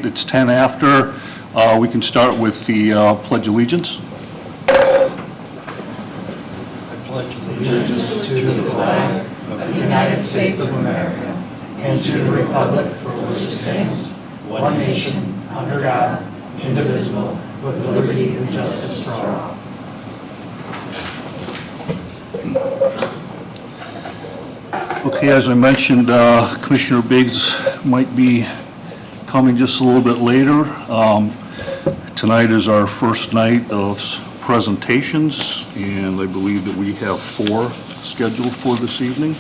it's 10 after. We can start with the Pledge of Allegiance. I pledge allegiance to the flag of the United States of America and to the republic for which it stands, one nation, under God, indivisible, with liberty and justice for all. Okay, as I mentioned, Commissioner Biggs might be coming just a little bit later. Tonight is our first night of presentations, and I believe that we have 4 scheduled for this evening.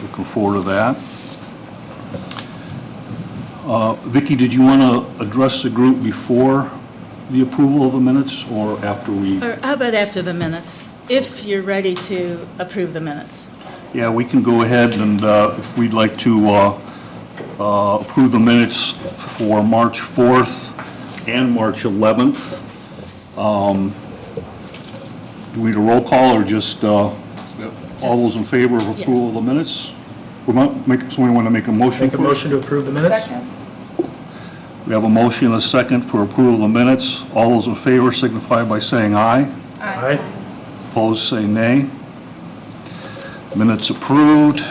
Looking forward to that. Vicki, did you want to address the group before the approval of the minutes or after we? Or how about after the minutes, if you're ready to approve the minutes? Yeah, we can go ahead and if we'd like to approve the minutes for March 4th and March 11th. Do we need a roll call or just all those in favor of approval of the minutes? Somebody want to make a motion? Make a motion to approve the minutes? Second. We have a motion and a second for approval of the minutes. All those in favor signify by saying aye. Aye. Opposed, say nay. Minutes approved.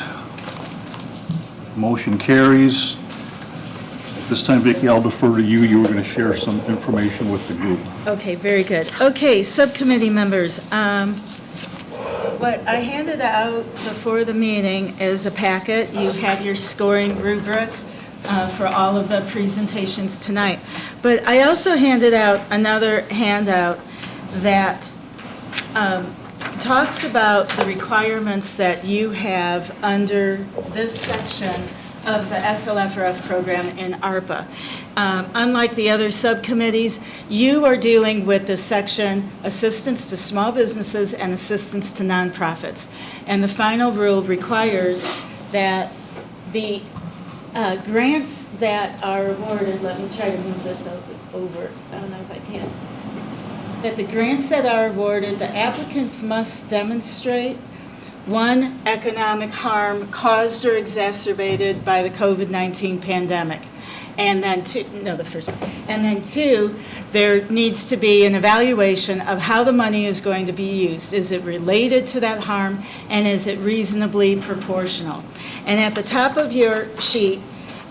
Motion carries. At this time, Vicki, I'll defer to you. You were going to share some information with the group. Okay, very good. Okay, subcommittee members, what I handed out before the meeting is a packet. You have your scoring rubric for all of the presentations tonight. But I also handed out another handout that talks about the requirements that you have under this section of the SLFRF program in ARPA. Unlike the other subcommittees, you are dealing with the section Assistance to Small Businesses and Assistance to Nonprofits. And the final rule requires that the grants that are awarded, let me try to move this over, I don't know if I can, that the grants that are awarded, the applicants must demonstrate, 1, economic harm caused or exacerbated by the COVID-19 pandemic. And then 2, no, the first one. And then 2, there needs to be an evaluation of how the money is going to be used. Is it related to that harm, and is it reasonably proportional? And at the top of your sheet,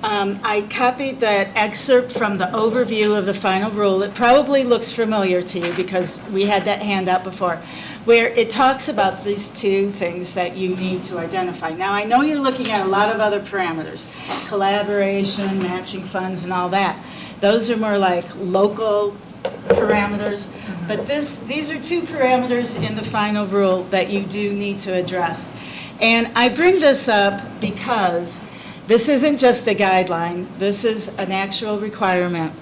I copied that excerpt from the overview of the final rule. It probably looks familiar to you because we had that handout before, where it talks about these 2 things that you need to identify. Now, I know you're looking at a lot of other parameters, collaboration, matching funds, and all that. Those are more like local parameters, but these are 2 parameters in the final rule that you do need to address. And I bring this up because this isn't just a guideline, this is an actual requirement.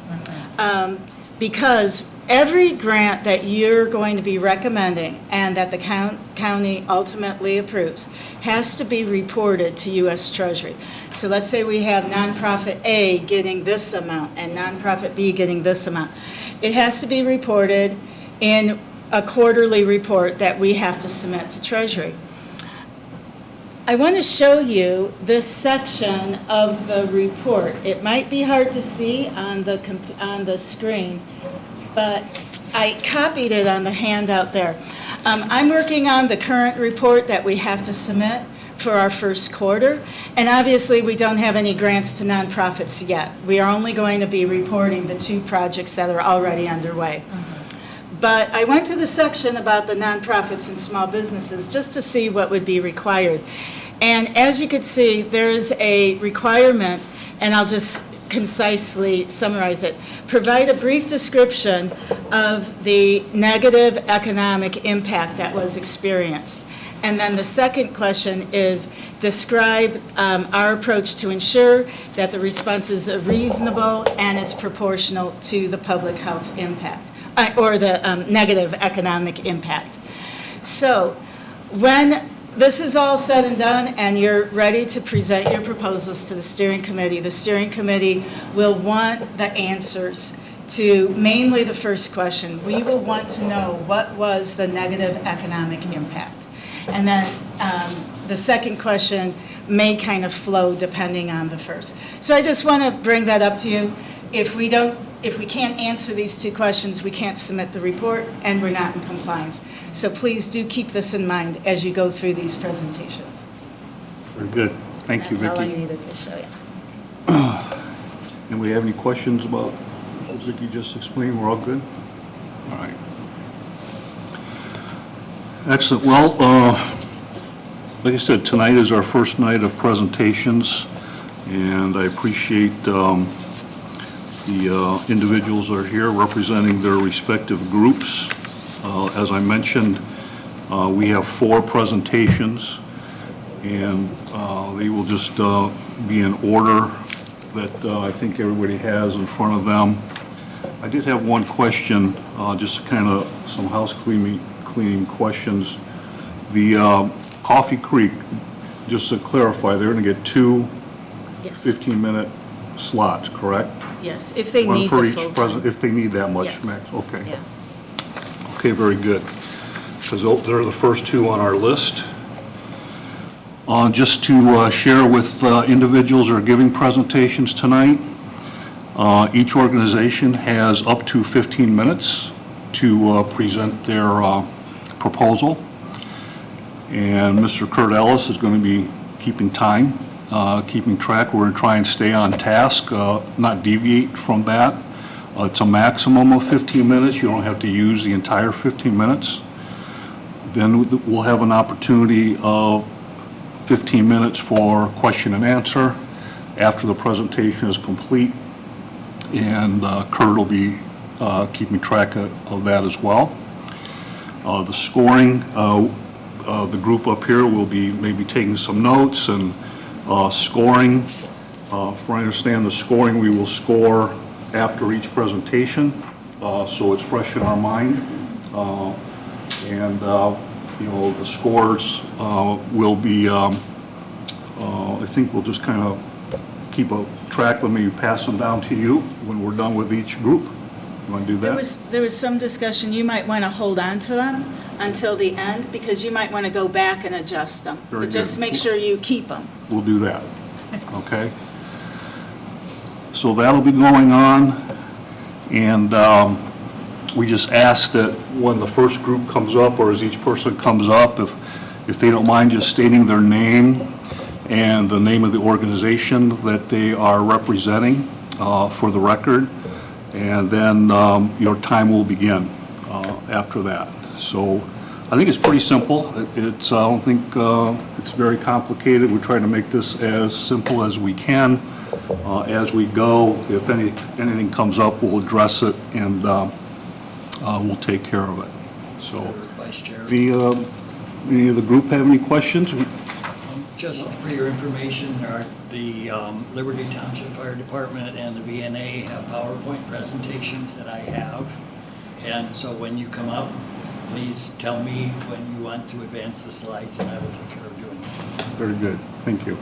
Because every grant that you're going to be recommending and that the county ultimately approves has to be reported to U.S. Treasury. So let's say we have nonprofit A getting this amount and nonprofit B getting this amount. It has to be reported in a quarterly report that we have to submit to Treasury. I want to show you this section of the report. It might be hard to see on the screen, but I copied it on the handout there. I'm working on the current report that we have to submit for our first quarter, and obviously we don't have any grants to nonprofits yet. We are only going to be reporting the 2 projects that are already underway. But I went to the section about the nonprofits and small businesses just to see what would be required. And as you could see, there is a requirement, and I'll just concisely summarize it. Provide a brief description of the negative economic impact that was experienced. And then the second question is describe our approach to ensure that the response is reasonable and it's proportional to the public health impact. Or the negative economic impact. So when this is all said and done and you're ready to present your proposals to the steering committee will want the answers to mainly the first question. We will want to know what was the negative economic impact. And then the second question may kind of flow depending on the first. So I just want to bring that up to you. If we can't answer these two questions, we can't submit the report, and we're not in compliance. So please do keep this in mind as you go through these presentations. Very good. Thank you, That's all I Vicki. needed to show you. Anybody have any questions about what Vicki just explained? We're all good? All right. Excellent. Well, like I said, tonight is our first night of presentations, and I appreciate the individuals that are here representing their respective groups. As I mentioned, we have 4 presentations, and they will just be in order that I think everybody has in front of them. I did have one question, just kind of some house cleaning questions. The Coffee Creek, just to clarify, they're going to get 2 Yes. 15-minute slots, correct? Yes, if they One need for the each full present, time. if they need that much, Yes. max, okay. Yes. Okay, very good. Because they're the first 2 on our list. Just to share with individuals who are giving presentations tonight, each organization has up to 15 minutes to present their proposal. And Mr. Kurt Ellis is going to be keeping time, keeping track. We're going to try and stay on task, not deviate from that. It's a maximum of 15 minutes. You don't have to use the entire 15 minutes. Then we'll have an opportunity of 15 minutes for question and answer after the presentation is complete. And Kurt will be keeping track of that as well. The scoring, the group up here will be maybe taking some notes and scoring. If I understand the scoring, we will score after each presentation, so it's fresh in our mind. And the scores will be, I think we'll just kind of keep a track, but maybe pass them down to you when we're done with each group. You want to do that? There was some discussion, you might want to hold on to them until the end, because you might want to go back and adjust them. Very But just good. make sure you keep them. We'll do that, okay? So that'll be going on, and we just ask that when the first group comes up, or as each person comes up, if they don't mind just stating their name and the name of the organization that they are representing for the record, and then your time will begin after that. So I think it's pretty simple. I don't think it's very complicated. We're trying to make this as simple as we can. As we go, if anything comes up, we'll address it, and we'll take care of it. So, Vice Chair. any of the group have any questions? Just for your information, the Liberty Township Fire Department and the VNA have PowerPoint presentations that I have. And so when you come up, please tell me when you want to advance the slides, and I will take care of doing that. Very good, thank you.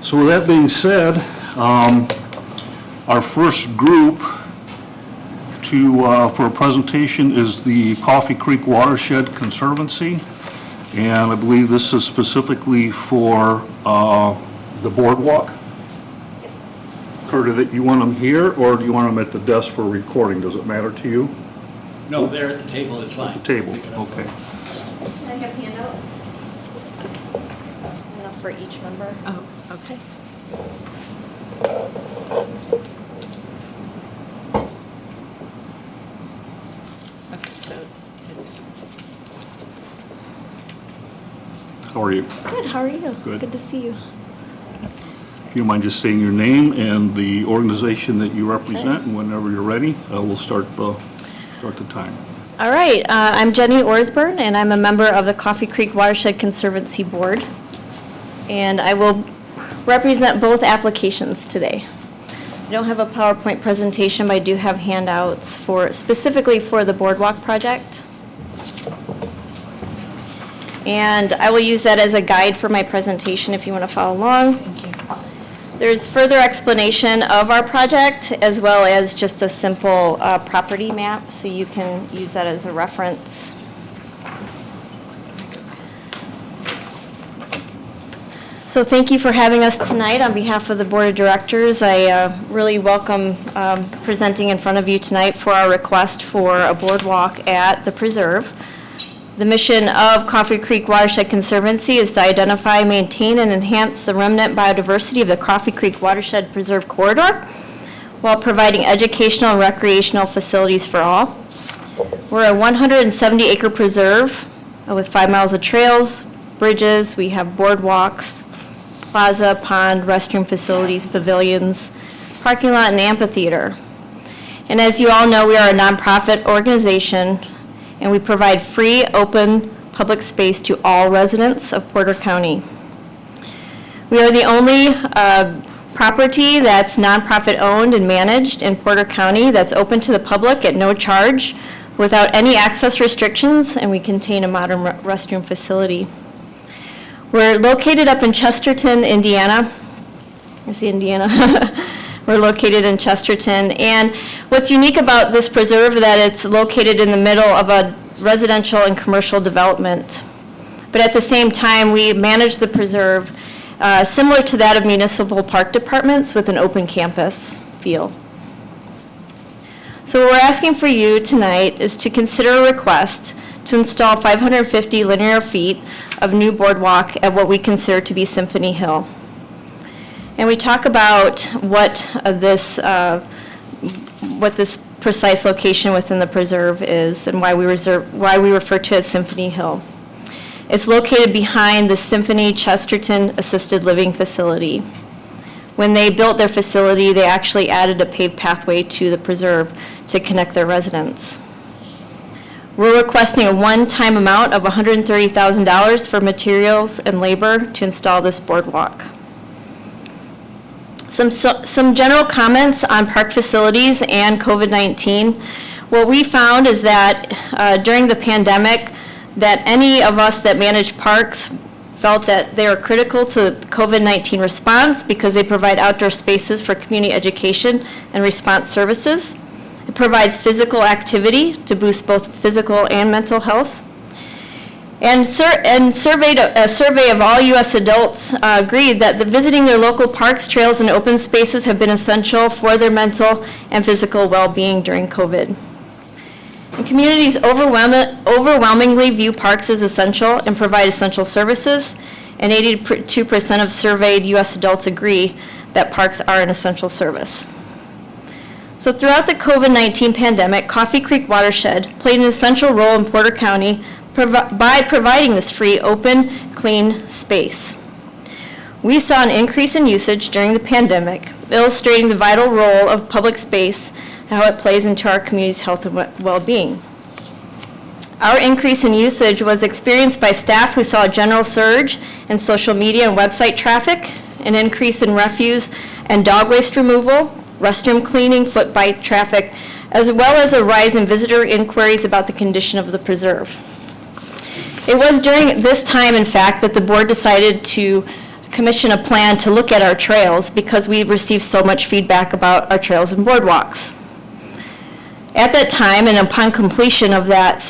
So with that being said, our first group for a presentation is the Coffee Creek Watershed Conservancy. And I believe this is specifically for the boardwalk. Kurt, that you want them here, or do you want them at the desk for recording? Does it matter to you? No, there at the table is fine. At the table, Pick it up. okay. I have handouts. Enough for each member. Oh, okay. Okay, so it's, How are you? Good, how are you? Good. Good to see you. If you don't mind just saying your name and the organization that you represent, and whenever you're ready, we'll start the time. All right, I'm Jenny Orsburn, and I'm a member of the Coffee Creek Watershed Conservancy Board. And I will represent both applications today. I don't have a PowerPoint presentation, but I do have handouts specifically for the boardwalk project. And I will use that as a guide for my presentation if you want to follow along. thank you. There's further explanation of our project, as well as just a simple property map, so you can use that as a reference. So thank you for having us tonight. On behalf of the Board of Directors, I really welcome presenting in front of you tonight for our request for a boardwalk at the preserve. The mission of Coffee Creek Watershed Conservancy is to identify, maintain, and enhance the remnant biodiversity of the Coffee Creek Watershed Preserve Corridor while providing educational and recreational facilities for all. We're a 170-acre preserve with 5 miles of trails, bridges, we have boardwalks, plaza, pond, restroom facilities, pavilions, parking lot, and amphitheater. And as you all know, we are a nonprofit organization, and we provide free, open, public space to all residents of Porter County. We are the only property that's nonprofit owned and managed in Porter County that's open to the public at no charge, without any access restrictions, and we contain a modern restroom facility. We're located up in Chesterton, Indiana. I see Indiana. We're located in Chesterton, and what's unique about this preserve is that it's located in the middle of a residential and commercial development. But at the same time, we manage the preserve similar to that of municipal park departments with an open campus feel. So what we're asking for you tonight is to consider a request to install 550 linear feet of new boardwalk at what we consider to be Symphony Hill. And we talk about what this precise location within the preserve is and why we refer to it as Symphony Hill. It's located behind the Symphony Chesterton Assisted Living Facility. When they built their facility, they actually added a paved pathway to the preserve to connect their residents. We're requesting a one-time amount of $130,000 for materials and labor to install this boardwalk. Some general comments on park facilities and COVID-19. What we found is that during the pandemic, that any of us that manage parks felt that they are critical to COVID-19 response because they provide outdoor spaces for community education and response services. It provides physical activity to boost both physical and mental health. And a survey of all U.S. adults agreed that visiting their local parks, trails, and open spaces have been essential for their mental and physical well-being during COVID. And communities overwhelmingly view parks as essential and provide essential services, and 82% of surveyed U.S. adults agree that parks are an essential service. So throughout the COVID-19 pandemic, Coffee Creek Watershed played an essential role in Porter County by providing this free, open, clean space. We saw an increase in usage during the pandemic, illustrating the vital role of public space and how it plays into our community's health and well-being. Our increase in usage was experienced by staff who saw a general surge in social media and website traffic, an increase in refuse and dog waste removal, restroom cleaning, foot bike traffic, as well as a rise in visitor inquiries about the condition of the preserve. It was during this time, in fact, that the board decided to commission a plan to look at our trails because we received so much feedback about our trails and boardwalks. At that time, and upon completion of that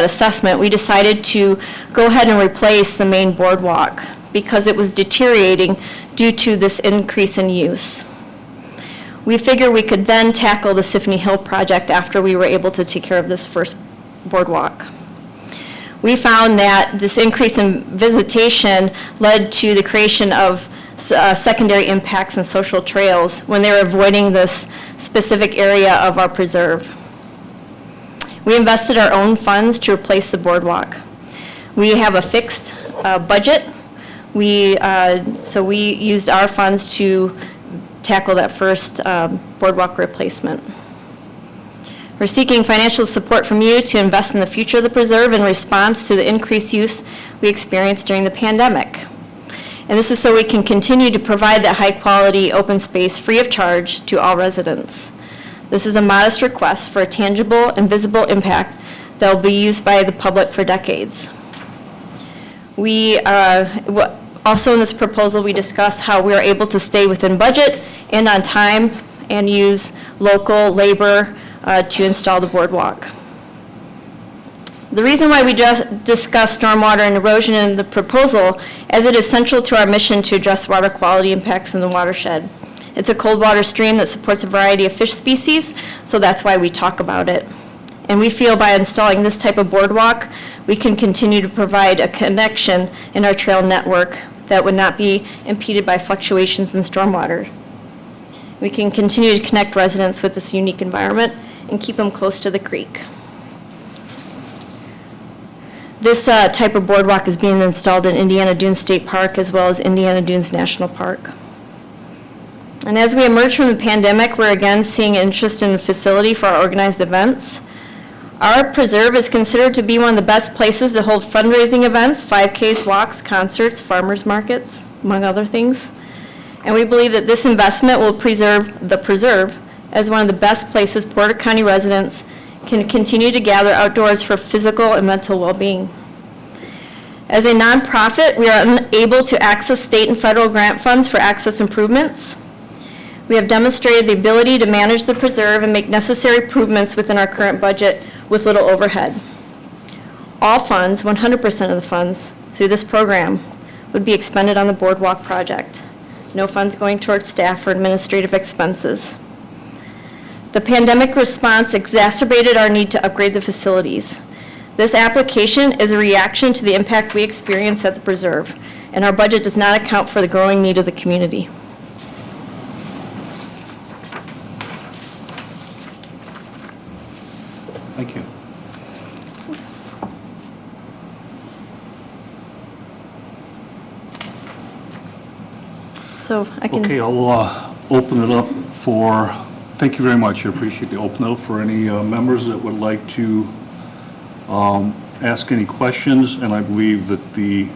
assessment, we decided to go ahead and replace the main boardwalk because it was deteriorating due to this increase in use. We figured we could then tackle the Symphony Hill project after we were able to take care of this first boardwalk. We found that this increase in visitation led to the creation of secondary impacts and social trails when they were avoiding this specific area of our preserve. We invested our own funds to replace the boardwalk. We have a fixed budget. So we used our funds to tackle that first boardwalk replacement. We're seeking financial support from you to invest in the future of the preserve in response to the increased use we experienced during the pandemic. And this is so we can continue to provide that high-quality open space free of charge to all residents. This is a modest request for a tangible and visible impact that will be used by the public for decades. Also in this proposal, we discuss how we are able to stay within budget and on time and use local labor to install the boardwalk. The reason why we just discuss stormwater and erosion in the proposal, as it is central to our mission to address water quality impacts in the watershed. It's a cold water stream that supports a variety of fish species, so that's why we talk about it. And we feel by installing this type of boardwalk, we can continue to provide a connection in our trail network that would not be impeded by fluctuations in stormwater. We can continue to connect residents with this unique environment and keep them close to the creek. This type of boardwalk is being installed in Indiana Dunes State Park as well as Indiana Dunes National Park. And as we emerge from the pandemic, we're again seeing interest in a facility for our organized events. Our preserve is considered to be one of the best places to hold fundraising events, 5Ks, walks, concerts, farmers markets, among other things. And we believe that this investment will preserve the preserve as one of the best places Porter County residents can continue to gather outdoors for physical and mental well-being. As a nonprofit, we are unable to access state and federal grant funds for access improvements. We have demonstrated the ability to manage the preserve and make necessary improvements within our current budget with little overhead. All funds, 100% of the funds through this program, would be expended on the boardwalk project. No funds going towards staff or administrative expenses. The pandemic response exacerbated our need to upgrade the facilities. This application is a reaction to the impact we experience at the preserve, and our budget does not account for the growing need of the community. Thank you. So I can. Okay, I'll open it up for, thank you very much. I appreciate the open it up for any members that would like to ask any questions, and I believe that the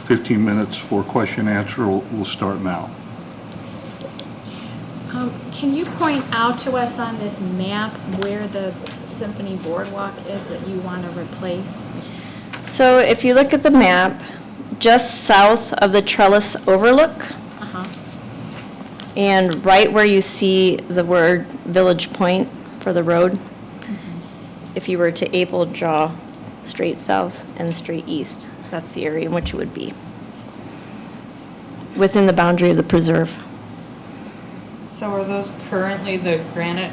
15 minutes for question and answer will start now. Can you point out to us on this map where the Symphony Boardwalk is that you want to replace? So if you look at the map, just south of the trellis overlook, and right where you see the word Village Point for the road, if you were to able draw straight south and straight east, that's the area in which it would be, within the boundary of the preserve. So are those currently the granite?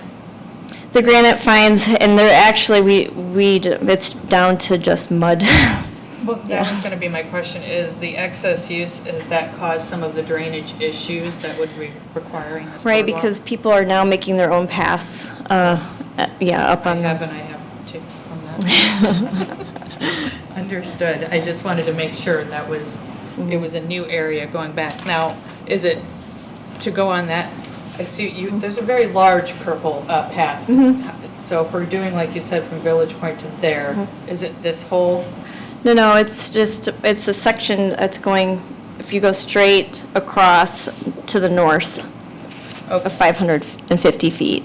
The granite fines, and they're actually, it's down to just mud. Well, that was going to be my question, is the excess use, does that cause some of the drainage issues that would be requiring this Right, boardwalk? because people are now making their own paths, up I on the. have ticks from that. Understood. I just wanted to make sure that was, it was a new area going back. Now, is it, to go on that, I see you, there's a very large purple path. So if we're doing, like you said, from Village Point to there, is it this whole? No, it's just, it's a section that's going, if you go straight across to the north of 550 feet.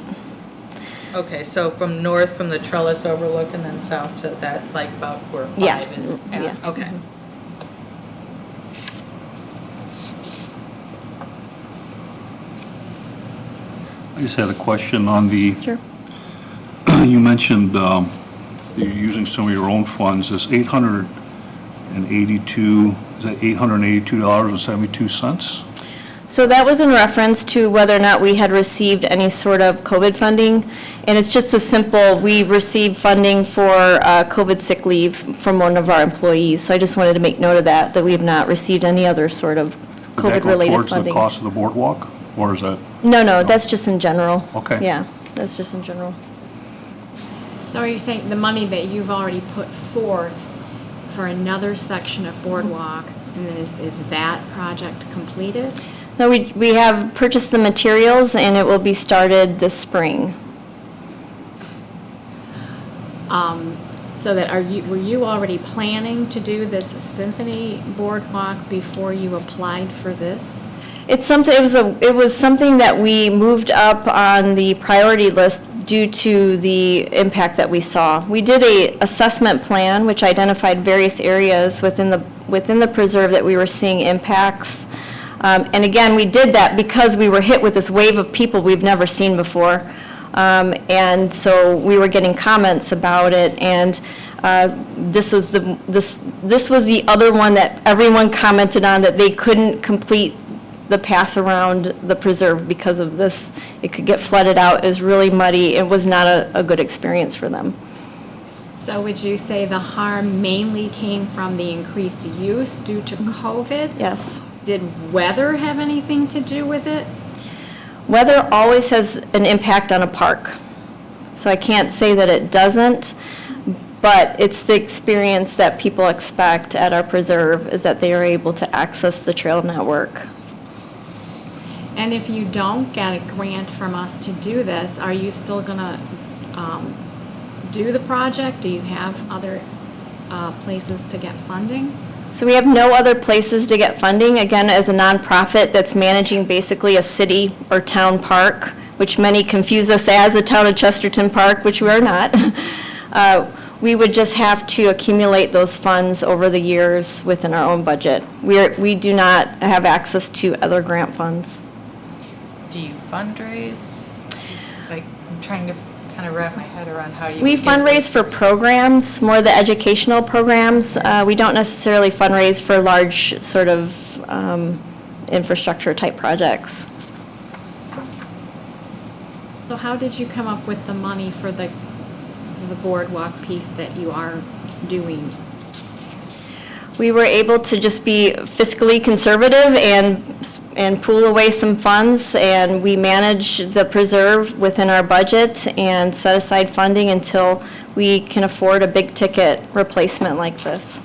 Okay, so from north, from the trellis overlook, and then south to that, like about where 5 Yeah, is at? yeah. Okay. I just had a question on the, Sure. you mentioned that you're using some of your own funds. Is $882, is that $882.72? So that was in reference to whether or not we had received any sort of COVID funding. And it's just a simple, we received funding for COVID sick leave from one of our employees. So I just wanted to make note of that, that we have not received any other sort of COVID-related Towards the funding. cost of the boardwalk, or is that? No, that's just in general. Okay. Yeah, that's just in general. So are you saying the money that you've already put forth for another section of Boardwalk, and is that project completed? No, we have purchased the materials, and it will be started this spring. So that were you already planning to do this Symphony Boardwalk before you applied for this? It's something, it was something that we moved up on the priority list due to the impact that we saw. We did a assessment plan which identified various areas within the preserve that we were seeing impacts. And again, we did that because we were hit with this wave of people we've never seen before. And so we were getting comments about it, and This was the other one that everyone commented on, that they couldn't complete the path around the preserve because of this. It could get flooded out, it was really muddy, it was not a good experience for them. So would you say the harm mainly came from the increased use due to COVID? Yes. Did weather have anything to do with it? Weather always has an impact on a park, so I can't say that it doesn't, but it's the experience that people expect at our preserve, is that they are able to access the trail network. And if you don't get a grant from us to do this, are you still gonna do the project? Do you have other places to get funding? So we have no other places to get funding, again, as a nonprofit that's managing basically a city or town park, which many confuse us as a town of Chesterton Park, which we are not. We would just have to accumulate those funds over the years within our own budget. We do not have access to other grant funds. Do you fundraise? It's like, I'm trying to kind of wrap my head around how you. We would get fundraise those for resources. programs, more the educational programs. We don't necessarily fundraise for large sort of infrastructure type projects. So how did you come up with the money for the boardwalk piece that you are doing? We were able to just be fiscally conservative and pool away some funds, and we manage the preserve within our budget and set aside funding until we can afford a big ticket replacement like this.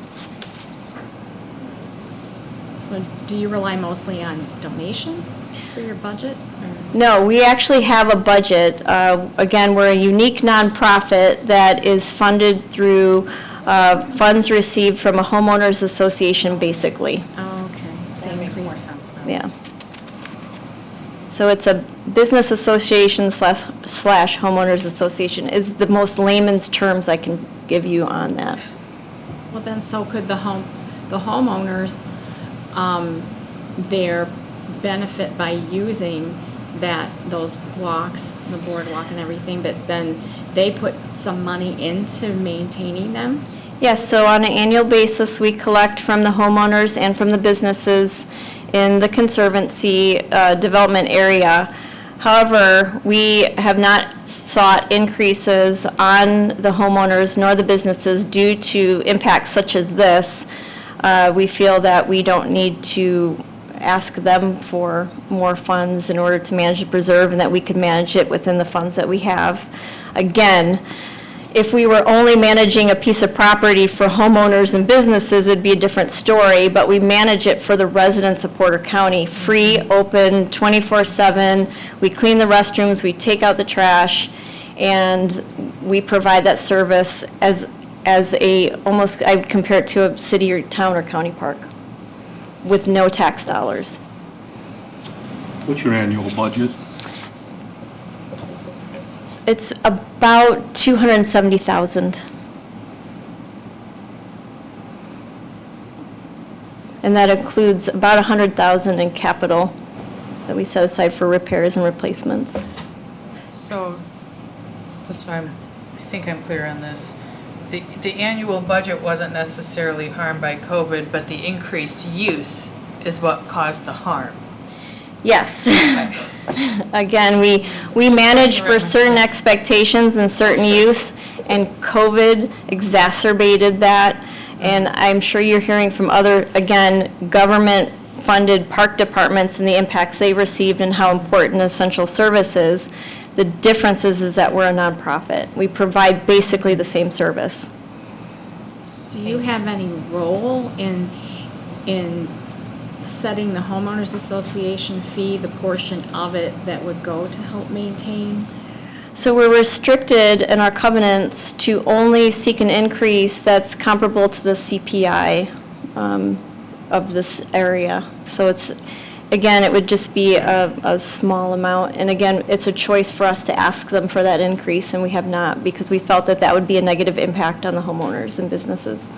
So do you rely mostly on donations for your budget? or- No, we actually have a budget. Again, we're a unique nonprofit that is funded through funds received from a homeowners association, basically. Oh, okay. That Same makes thing. more sense now. Yeah. So it's a business association slash homeowners association is the most layman's terms I can give you on that. Well, then, so could the homeowners, their benefit by using those walks, the boardwalk and everything, but then they put some money into maintaining them? Yes, so on an annual basis, we collect from the homeowners and from the businesses in the Conservancy development area. However, we have not sought increases on the homeowners nor the businesses due to impacts such as this. We feel that we don't need to ask them for more funds in order to manage the preserve, and that we could manage it within the funds that we have. Again, if we were only managing a piece of property for homeowners and businesses, it'd be a different story, but we manage it for the residents of Porter County, free, open, 24/7. We clean the restrooms, we take out the trash, and we provide that service as almost, I would compare it to a city or town or county park with no tax dollars. What's your annual budget? It's about $270,000. And that includes about $100,000 in capital that we set aside for repairs and replacements. So, just so I think I'm clear on this, the annual budget wasn't necessarily harmed by COVID, but the increased use is what caused the harm. Yes. Again, we manage for certain expectations and certain use, and COVID exacerbated that. And I'm sure you're hearing from other, again, government-funded park departments and the impacts they received and how important essential service is. The difference is that we're a nonprofit. We provide basically the same service. Do you have any role in setting the homeowners association fee, the portion of it that would go to help maintain? So we're restricted in our covenants to only seek an increase that's comparable to the CPI of this area. So it's, again, it would just be a small amount. And again, it's a choice for us to ask them for that increase, and we have not, because we felt that that would be a negative impact on the homeowners and businesses.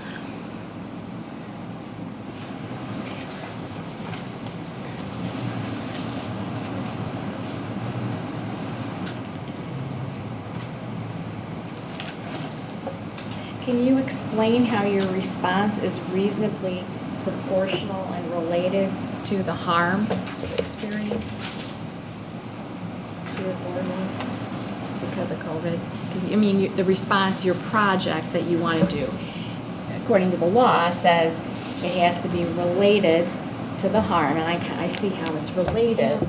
Can you explain how your response is reasonably proportional and related to the harm experienced to your boardwalk because of COVID? Because, I mean, the response, your project that you want to do, according to the law, says it has to be related to the harm, and I see how it's related,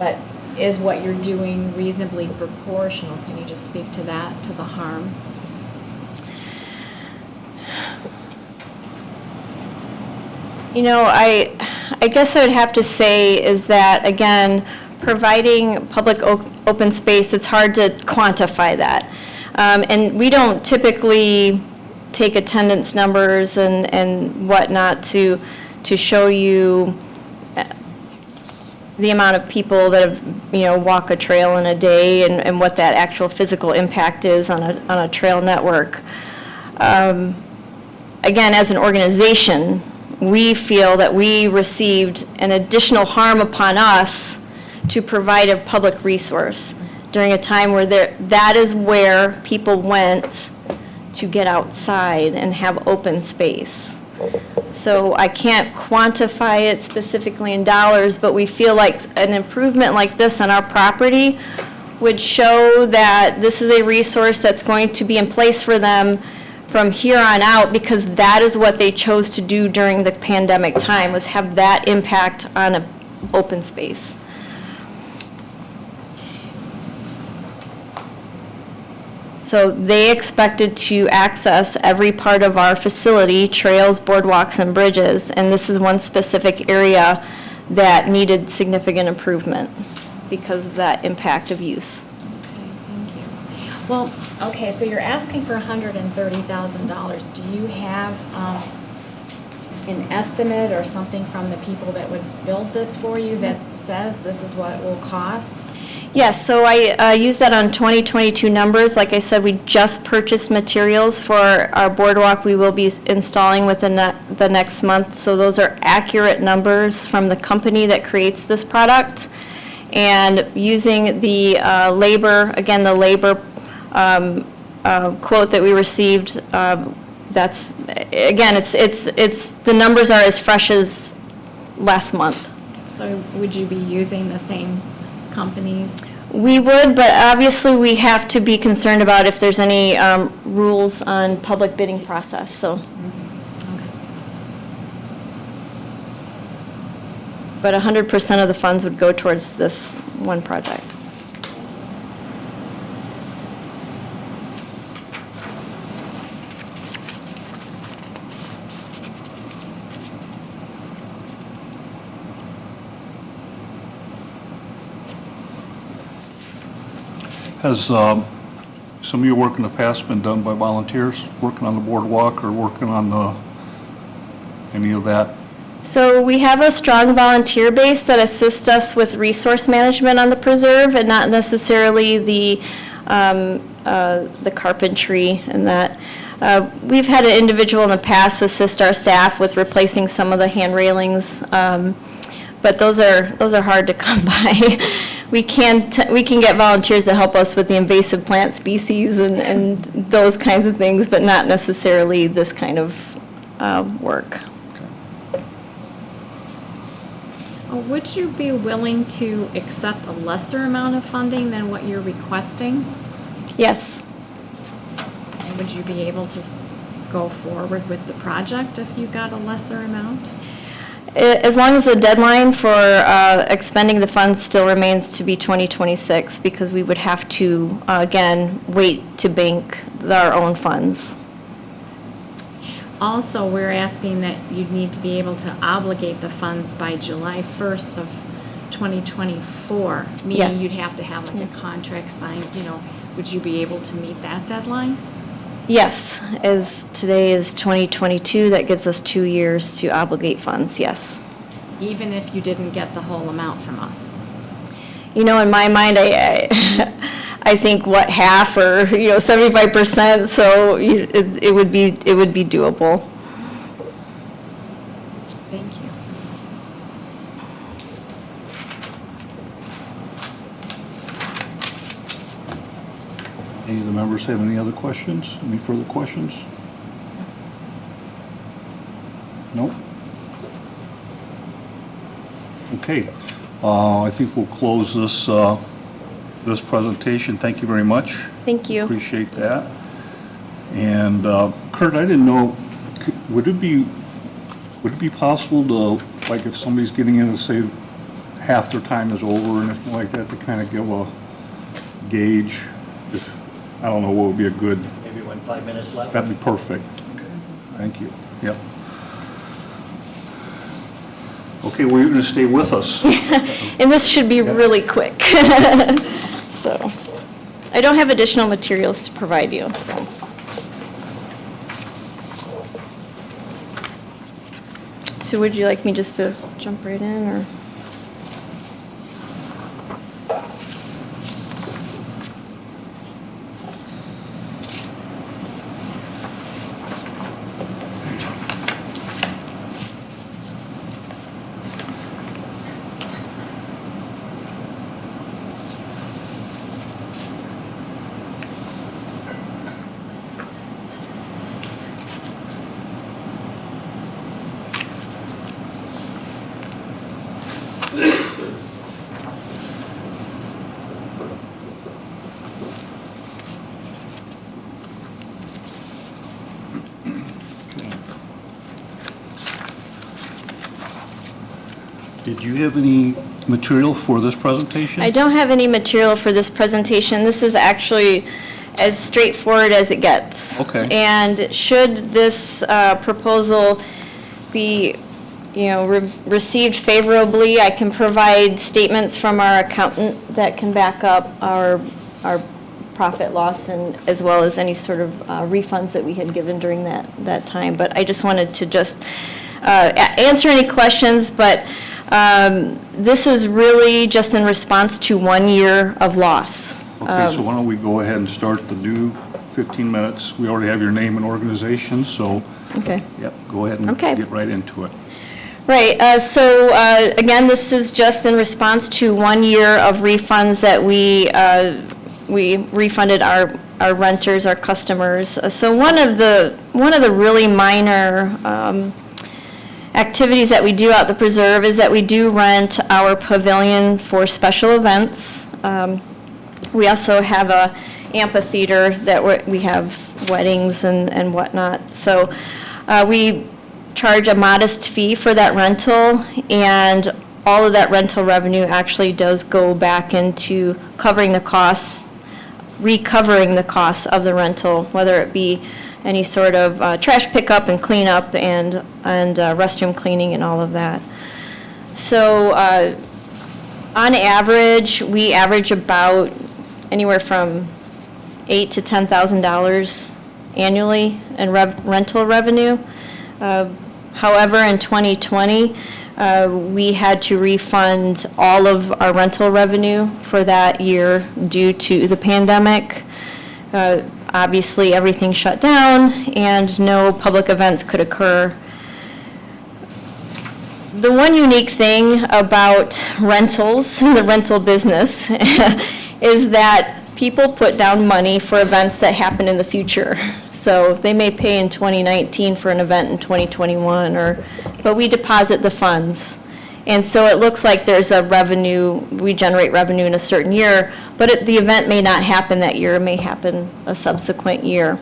but is what you're doing reasonably proportional? Can you just speak to that, to the harm? You know, I guess I would have to say is that, again, providing public open space, it's hard to quantify that. And we don't typically take attendance numbers and whatnot to show you the amount of people that have, walk a trail in a day and what that actual physical impact is on a trail network. Again, as an organization, we feel that we received an additional harm upon us to provide a public resource during a time where that is where people went to get outside and have open space. So I can't quantify it specifically in dollars, but we feel like an improvement like this on our property would show that this is a resource that's going to be in place for them from here on out, because that is what they chose to do during the pandemic time, was have that impact on an open space. So they expected to access every part of our facility, trails, boardwalks, and bridges, and this is one specific area that needed significant improvement because of that impact of use. Okay, thank you. Well, okay, so you're asking for $130,000. Do you have an estimate or something from the people that would build this for you that says this is what it will cost? Yes, so I used that on 2022 numbers. Like I said, we just purchased materials for our boardwalk we will be installing within the next month. So those are accurate numbers from the company that creates this product. And using the labor, again, the labor quote that we received, that's, again, it's the numbers are as fresh as last month. So would you be using the same company? We would, but obviously we have to be concerned about if there's any rules on public bidding process, so. Okay. But 100% of the funds would go towards this one project. Has some of your work in the past been done by volunteers, working on the boardwalk or working on any of that? So we have a strong volunteer base that assists us with resource management on the preserve, and not necessarily the carpentry and that. We've had an individual in the past assist our staff with replacing some of the hand railings, but those are hard to come by. We can get volunteers to help us with the invasive plant species and those kinds of things, but not necessarily this kind of work. Would you be willing to accept a lesser amount of funding than what you're requesting? Yes. And would you be able to go forward with the project if you got a lesser amount? As long as the deadline for expending the funds still remains to be 2026, because we would have to, again, wait to bank our own funds. Also, we're asking that you'd need to be able to obligate the funds by July 1st of 2024, meaning Yeah. you'd have to have like a contract signed, would you be able to meet that deadline? Yes, as today is 2022, that gives us 2 years to obligate funds, yes. Even if you didn't get the whole amount from us? In my mind, I think half or 75%, so it would be doable. Thank you. Any of the members have any other questions? Any further questions? Okay, I think we'll close this presentation. Thank you very much. Thank you. Appreciate that. And Kurt, I didn't know, would it be possible to, like if somebody's getting in and say half their time is over or anything like that, to kind of give a gauge? I don't know what would be a good, Maybe when 5 minutes left. that'd be perfect. Thank you. Yep. Okay, well, you're going to stay with us. And this should be really quick. So, I don't have additional materials to provide you, so. So would you like me just to jump right in, or? Did you have any material for this presentation? I don't have any material for this presentation. This is actually as straightforward as it gets. Okay. And should this proposal be, received favorably, I can provide statements from our accountant that can back up our profit loss, and as well as any sort of refunds that we had given during that time. But I just wanted to just answer any questions, but this is really just in response to 1 year of loss. Okay, so why don't we go ahead and start the new 15 minutes? We already have your name and organization, so, Okay. yep, go ahead and Okay. get right into it. Right, so again, this is just in response to 1 year of refunds that we refunded our renters, our customers. So one of the really minor activities that we do out the preserve is that we do rent our pavilion for special events. We also have a amphitheater that we have weddings and whatnot. So we charge a modest fee for that rental, and all of that rental revenue actually does go back into covering the costs, recovering the costs of the rental, whether it be any sort of trash pickup and cleanup and restroom cleaning and all of that. So on average, we average about anywhere from $8,000 to $10,000 annually in rental revenue. However, in 2020, we had to refund all of our rental revenue for that year due to the pandemic. Obviously, everything shut down and no public events could occur. The one unique thing about rentals, the rental business, is that people put down money for events that happen in the future. So they may pay in 2019 for an event in 2021, but we deposit the funds. And so it looks like there's a revenue, we generate revenue in a certain year, but the event may not happen that year, it may happen a subsequent year.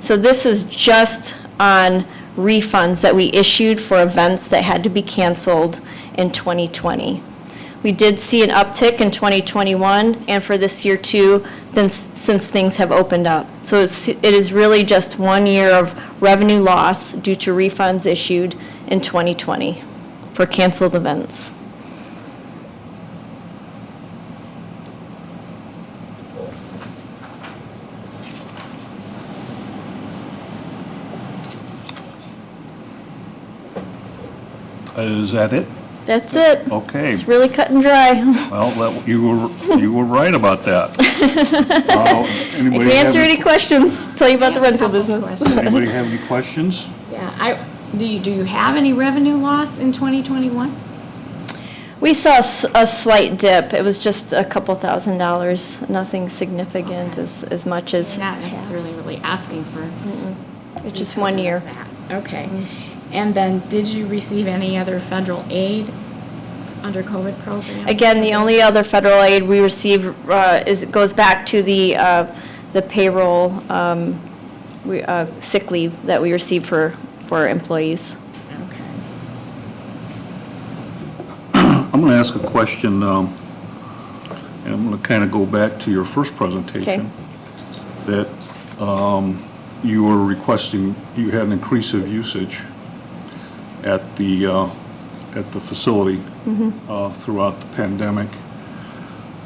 So this is just on refunds that we issued for events that had to be canceled in 2020. We did see an uptick in 2021 and for this year too, since things have opened up. So it is really just 1 year of revenue loss due to refunds issued in 2020 for canceled events. Is that it? That's it. Okay. It's really cut and dry. Well, you were right about that. I can answer any questions, tell you about the rental business. Anybody have any questions? Yeah, do you have any revenue loss in 2021? We saw a slight dip. It was just a couple $1,000s, nothing significant as much as. Not necessarily really asking for. It's just 1 year. Okay. And then did you receive any other federal aid under COVID programs? Again, the only other federal aid we receive goes back to the payroll, sick leave that we receive for employees. Okay. I'm going to ask a question, and I'm going to kind of go back to your first presentation. That you were requesting, you had an increase of usage at the facility throughout the pandemic.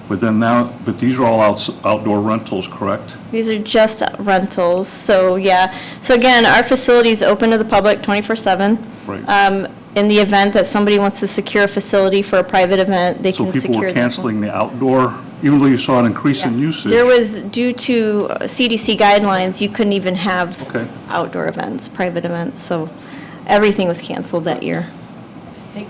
But then now, but these are all outdoor rentals, correct? These are just rentals, so yeah. So again, our facility is open to the public 24/7. Right. In the event that somebody wants to secure a facility for a private event, they So can people secure were that. canceling the outdoor, even though you saw an increase in usage? There was, due to CDC guidelines, you couldn't even have Okay. outdoor events, private events, so everything was canceled that year. I think,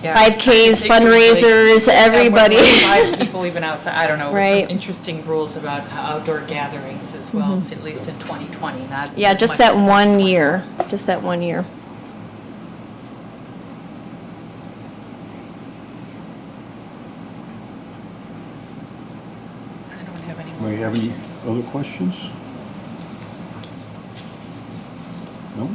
yeah. 5Ks, I think it was fundraisers, like- everybody. Yeah, 5 people even outside, I don't know, with Right. some interesting rules about outdoor gatherings as well, at least in 2020, not Yeah, as just much that in one 2020. year, just that one year. I don't have any Do more you have any other questions? No?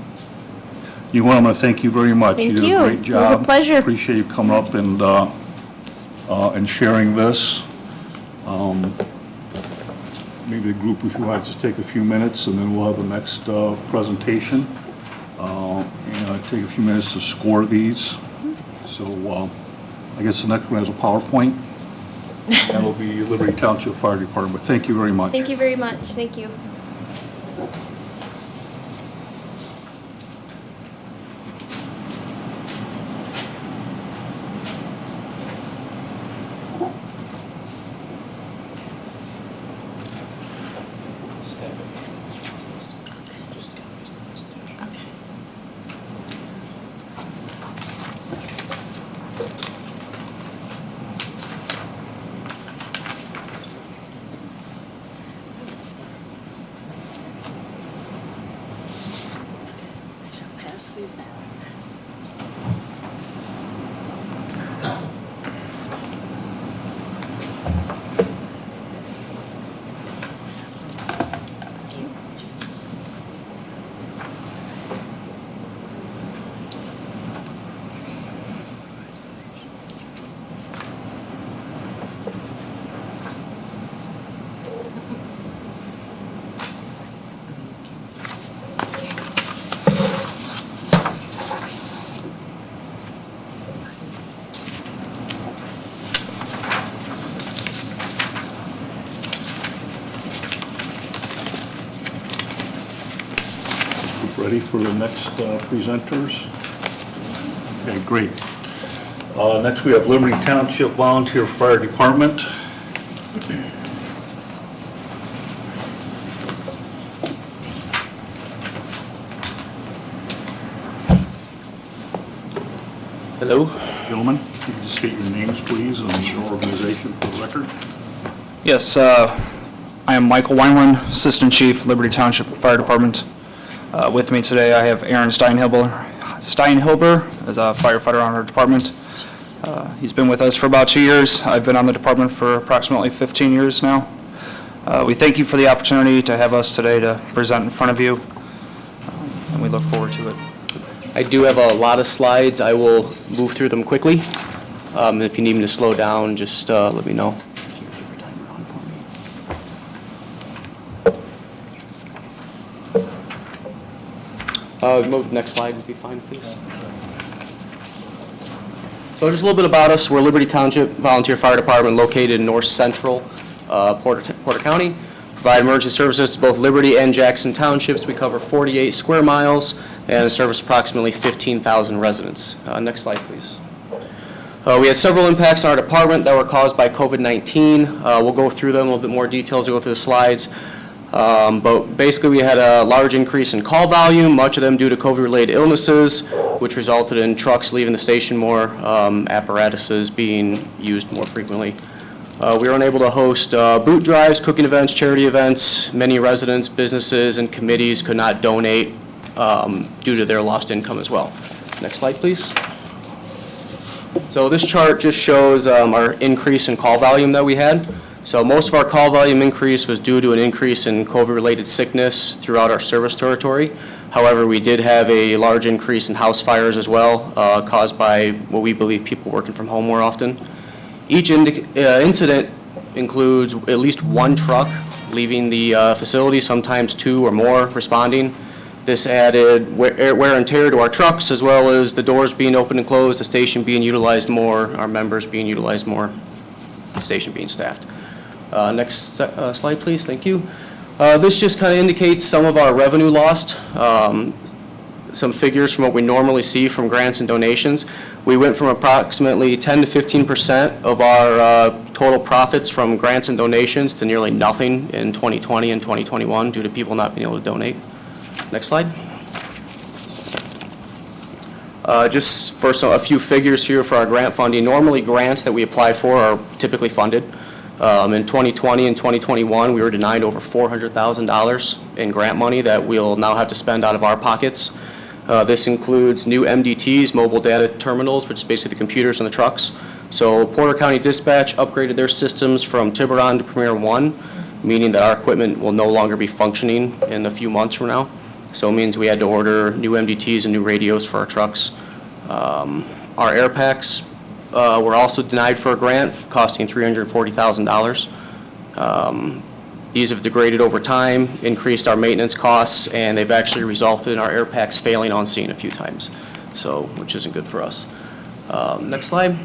You want, I'm going to thank you very much. Thank You did you. a great It was a job. pleasure. Appreciate you coming up and sharing this. Maybe the group, if you want, just take a few minutes, and then we'll have the next presentation. And take a few minutes to score these. So I guess the next one has a PowerPoint. And it'll be Liberty Township Fire Department. Thank you very much. Thank you very much, thank you. I shall pass these down. Ready for the next presenters? Okay, great. Next, we have Liberty Township Volunteer Fire Department. Hello. Gentlemen, if you could just state your names, please, and your organization for the record. Yes, I am Michael Weinland, Assistant Chief, Liberty Township Fire Department. With me today, I have Aaron Steinhilber as a firefighter on our department. He's been with us for about 2 years. I've been on the department for approximately 15 years now. We thank you for the opportunity to have us today to present in front of you, and we look forward to it. I do have a lot of slides. I will move through them quickly. If you need me to slow down, just let me know. Move next slide would be fine, please. So just a little bit about us. We're Liberty Township Volunteer Fire Department located in north central Porter County. Provide emergency services to both Liberty and Jackson Townships. We cover 48 square miles and service approximately 15,000 residents. Next slide, please. We had several impacts on our department that were caused by COVID-19. We'll go through them in a little bit more detail as we go through the slides. But basically, we had a large increase in call volume, much of them due to COVID-related illnesses, which resulted in trucks leaving the station more, apparatuses being used more frequently. We were unable to host boot drives, cooking events, charity events. Many residents, businesses, and committees could not donate due to their lost income as well. Next slide, please. So this chart just shows our increase in call volume that we had. So most of our call volume increase was due to an increase in COVID-related sickness throughout our service territory. However, we did have a large increase in house fires as well, caused by what we believe people working from home more often. Each incident includes at least one truck leaving the facility, sometimes two or more responding. This added wear and tear to our trucks, as well as the doors being open and closed, the station being utilized more, our members being utilized more, the station being staffed. Next slide, please. Thank you. This just kind of indicates some of our revenue lost, some figures from what we normally see from grants and donations. We went from approximately 10 to 15% of our total profits from grants and donations to nearly nothing in 2020 and 2021 due to people not being able to donate. Next slide. Just for a few figures here for our grant funding. Normally, grants that we apply for are typically funded. In 2020 and 2021, we were denied over $400,000 in grant money that we'll now have to spend out of our pockets. This includes new MDTs, mobile data terminals, which is basically the computers in the trucks. So Porter County Dispatch upgraded their systems from Tiburon to Premier One, meaning that our equipment will no longer be functioning in a few months from now. So it means we had to order new MDTs and new radios for our trucks. Our air packs were also denied for a grant, costing $340,000. These have degraded over time, increased our maintenance costs, and they've actually resulted in our air packs failing on scene a few times, so which isn't good for us. Next slide.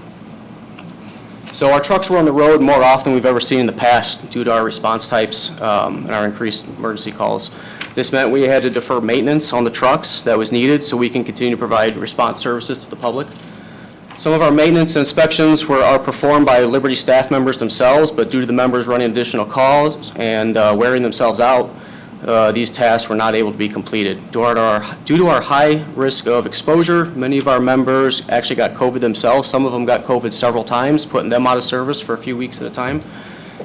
So our trucks were on the road more often than we've ever seen in the past due to our response types and our increased emergency calls. This meant we had to defer maintenance on the trucks that was needed so we can continue to provide response services to the public. Some of our maintenance and inspections are performed by Liberty staff members themselves, but due to the members running additional calls and wearing themselves out, these tasks were not able to be completed. Due to our high risk of exposure, many of our members actually got COVID themselves. Some of them got COVID several times, putting them out of service for a few weeks at a time,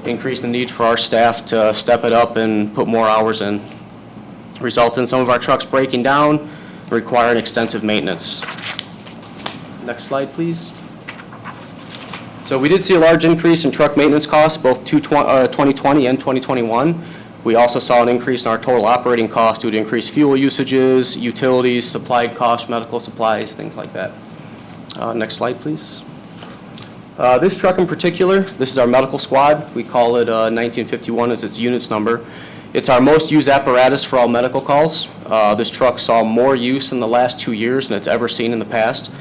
increasing the need for our staff to step it up and put more hours in, resulting in some of our trucks breaking down, requiring extensive maintenance. Next slide, please. So we did see a large increase in truck maintenance costs, both 2020 and 2021. We also saw an increase in our total operating costs due to increased fuel usages, utilities, supplied costs, medical supplies, things like that. Next slide, please. This truck in particular, this is our medical squad. We call it 1951 as its units number. It's our most used apparatus for all medical calls. This truck saw more use in the last 2 years than it's ever seen in the past.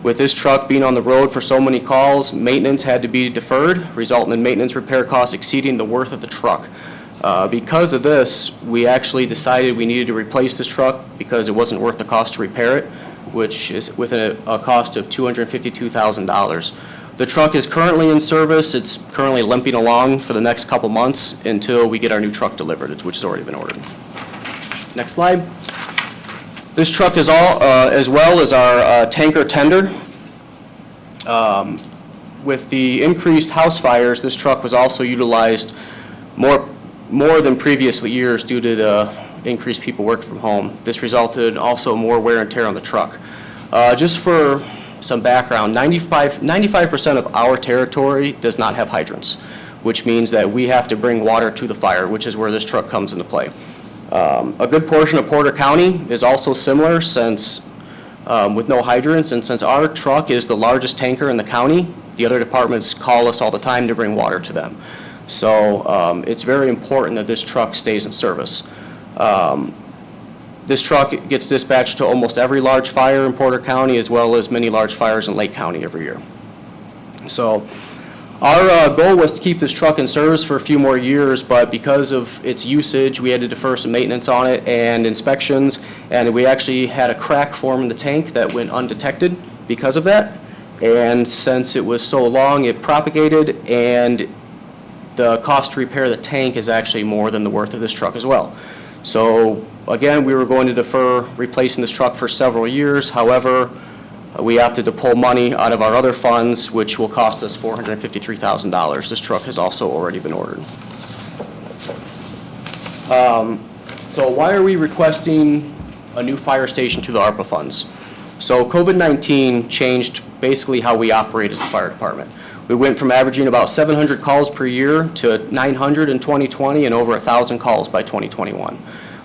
With this truck being on the road for so many calls, maintenance had to be deferred, resulting in maintenance repair costs exceeding the worth of the truck. Because of this, we actually decided we needed to replace this truck because it wasn't worth the cost to repair it, which is with a cost of $252,000. The truck is currently in service. It's currently limping along for the next couple months until we get our new truck delivered, which has already been ordered. Next slide. This truck is as well as our tanker tender. With the increased house fires, this truck was also utilized more than previous years due to the increased people working from home. This resulted also more wear and tear on the truck. Just for some background, 95% of our territory does not have hydrants, which means that we have to bring water to the fire, which is where this truck comes into play. A good portion of Porter County is also similar since with no hydrants, and since our truck is the largest tanker in the county, the other departments call us all the time to bring water to them. So it's very important that this truck stays in service. This truck gets dispatched to almost every large fire in Porter County, as well as many large fires in Lake County every year. So our goal was to keep this truck in service for a few more years, but because of its usage, we had to defer some maintenance on it and inspections, and we actually had a crack form in the tank that went undetected because of that. And since it was so long, it propagated, and the cost to repair the tank is actually more than the worth of this truck as well. So again, we were going to defer replacing this truck for several years. However, we opted to pull money out of our other funds, which will cost us $453,000. This truck has also already been ordered. So why are we requesting a new fire station through the ARPA funds? So COVID-19 changed basically how we operate as a fire department. We went from averaging about 700 calls per year to 900 in 2020 and over 1,000 calls by 2021.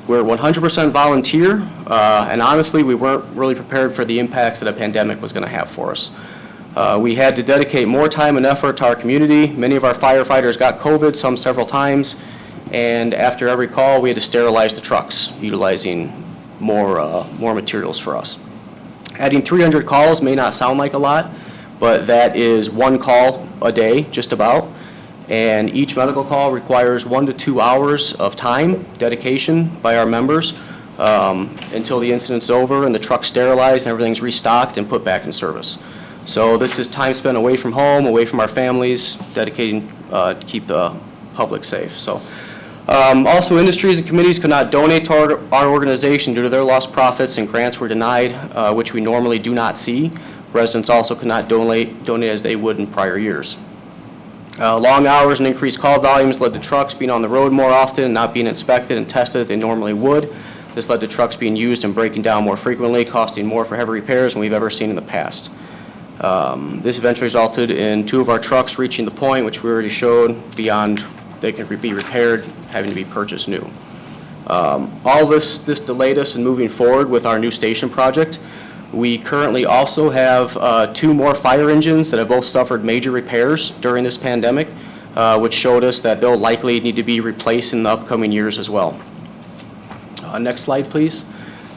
We're 100% volunteer, and honestly, we weren't really prepared for the impacts that a pandemic was going to have for us. We had to dedicate more time and effort to our community. Many of our firefighters got COVID, some several times, and after every call, we had to sterilize the trucks, utilizing more materials for us. Adding 300 calls may not sound like a lot, but that is one call a day, just about. And each medical call requires 1 to 2 hours of time, dedication by our members until the incident's over and the truck's sterilized and everything's restocked and put back in service. So this is time spent away from home, away from our families, dedicating to keep the public safe. So. Also, industries and committees could not donate to our organization due to their lost profits, and grants were denied, which we normally do not see. Residents also could not donate as they would in prior years. Long hours and increased call volumes led to trucks being on the road more often and not being inspected and tested as they normally would. This led to trucks being used and breaking down more frequently, costing more for heavy repairs than we've ever seen in the past. This eventually resulted in 2 of our trucks reaching the point, which we already showed, beyond they can be repaired, having to be purchased new. All this delayed us in moving forward with our new station project. We currently also have 2 more fire engines that have both suffered major repairs during this pandemic, which showed us that they'll likely need to be replaced in the upcoming years as well. Next slide, please.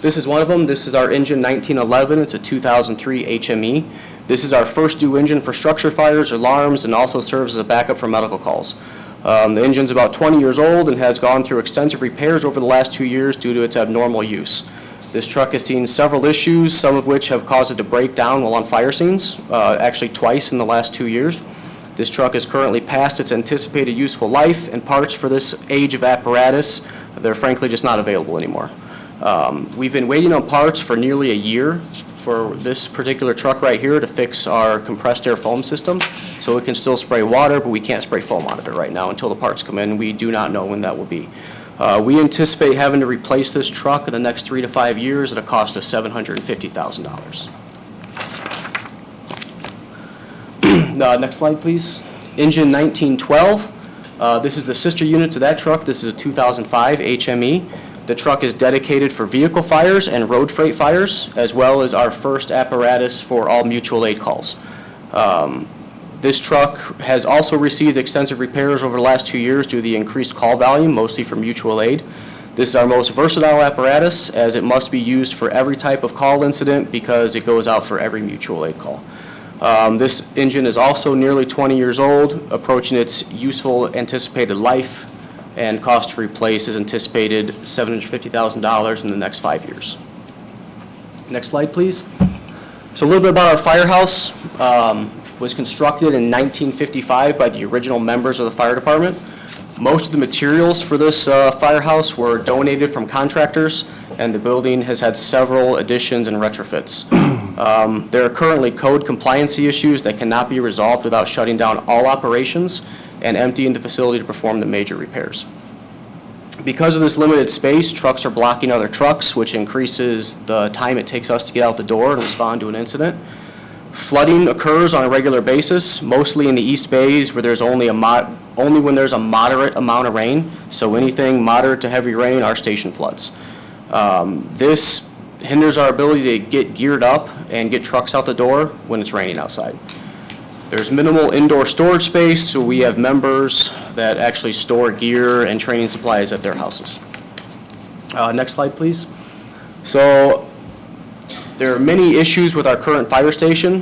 This is one of them. This is our engine 1911. It's a 2003 HME. This is our first due engine for structure fires, alarms, and also serves as a backup for medical calls. The engine's about 20 years old and has gone through extensive repairs over the last 2 years due to its abnormal use. This truck has seen several issues, some of which have caused it to break down while on fire scenes, actually twice in the last 2 years. This truck is currently past its anticipated useful life, and parts for this age of apparatus, they're frankly just not available anymore. We've been waiting on parts for nearly a year for this particular truck right here to fix our compressed air foam system. So it can still spray water, but we can't spray foam on it right now until the parts come in. We do not know when that will be. We anticipate having to replace this truck in the next 3 to 5 years at a cost of $750,000. Next slide, please. Engine 1912. This is the sister unit to that truck. This is a 2005 HME. The truck is dedicated for vehicle fires and road freight fires, as well as our first apparatus for all mutual aid calls. This truck has also received extensive repairs over the last 2 years due to the increased call volume, mostly for mutual aid. This is our most versatile apparatus, as it must be used for every type of call incident because it goes out for every mutual aid call. This engine is also nearly 20 years old, approaching its useful anticipated life, and cost to replace is anticipated $750,000 in the next 5 years. Next slide, please. So a little bit about our firehouse. Was constructed in 1955 by the original members of the fire department. Most of the materials for this firehouse were donated from contractors, and the building has had several additions and retrofits. There are currently code compliancy issues that cannot be resolved without shutting down all operations and emptying the facility to perform the major repairs. Because of this limited space, trucks are blocking other trucks, which increases the time it takes us to get out the door and respond to an incident. Flooding occurs on a regular basis, mostly in the East Bays where there's only when there's a moderate amount of rain. So anything moderate to heavy rain, our station floods. This hinders our ability to get geared up and get trucks out the door when it's raining outside. There's minimal indoor storage space, so we have members that actually store gear and training supplies at their houses. Next slide, please. So there are many issues with our current fire station,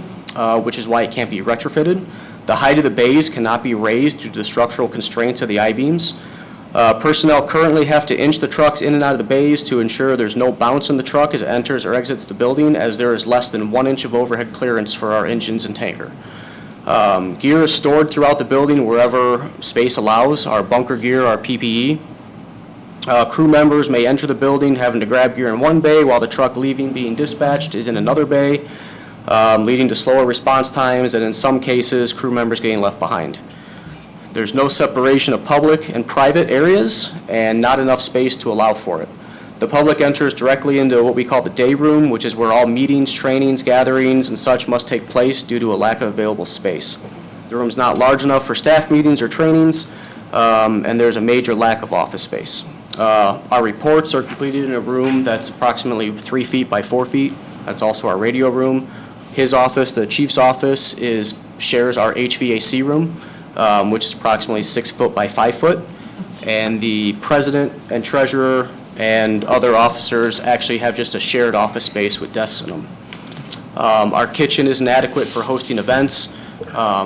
which is why it can't be retrofitted. The height of the bays cannot be raised due to the structural constraints of the I-beams. Personnel currently have to inch the trucks in and out of the bays to ensure there's no bounce in the truck as it enters or exits the building, as there is less than 1 inch of overhead clearance for our engines and tanker. Gear is stored throughout the building wherever space allows, our bunker gear, our PPE. Crew members may enter the building having to grab gear in one bay while the truck leaving being dispatched is in another bay, leading to slower response times and in some cases crew members getting left behind. There's no separation of public and private areas and not enough space to allow for it. The public enters directly into what we call the day room, which is where all meetings, trainings, gatherings, and such must take place due to a lack of available space. The room's not large enough for staff meetings or trainings, and there's a major lack of office space. Our reports are completed in a room that's approximately 3 feet by 4 feet. That's also our radio room. His office, the chief's office, shares our HVAC room, which is approximately 6 foot by 5 foot. And the president and treasurer and other officers actually have just a shared office space with desks in them. Our kitchen isn't adequate for hosting events,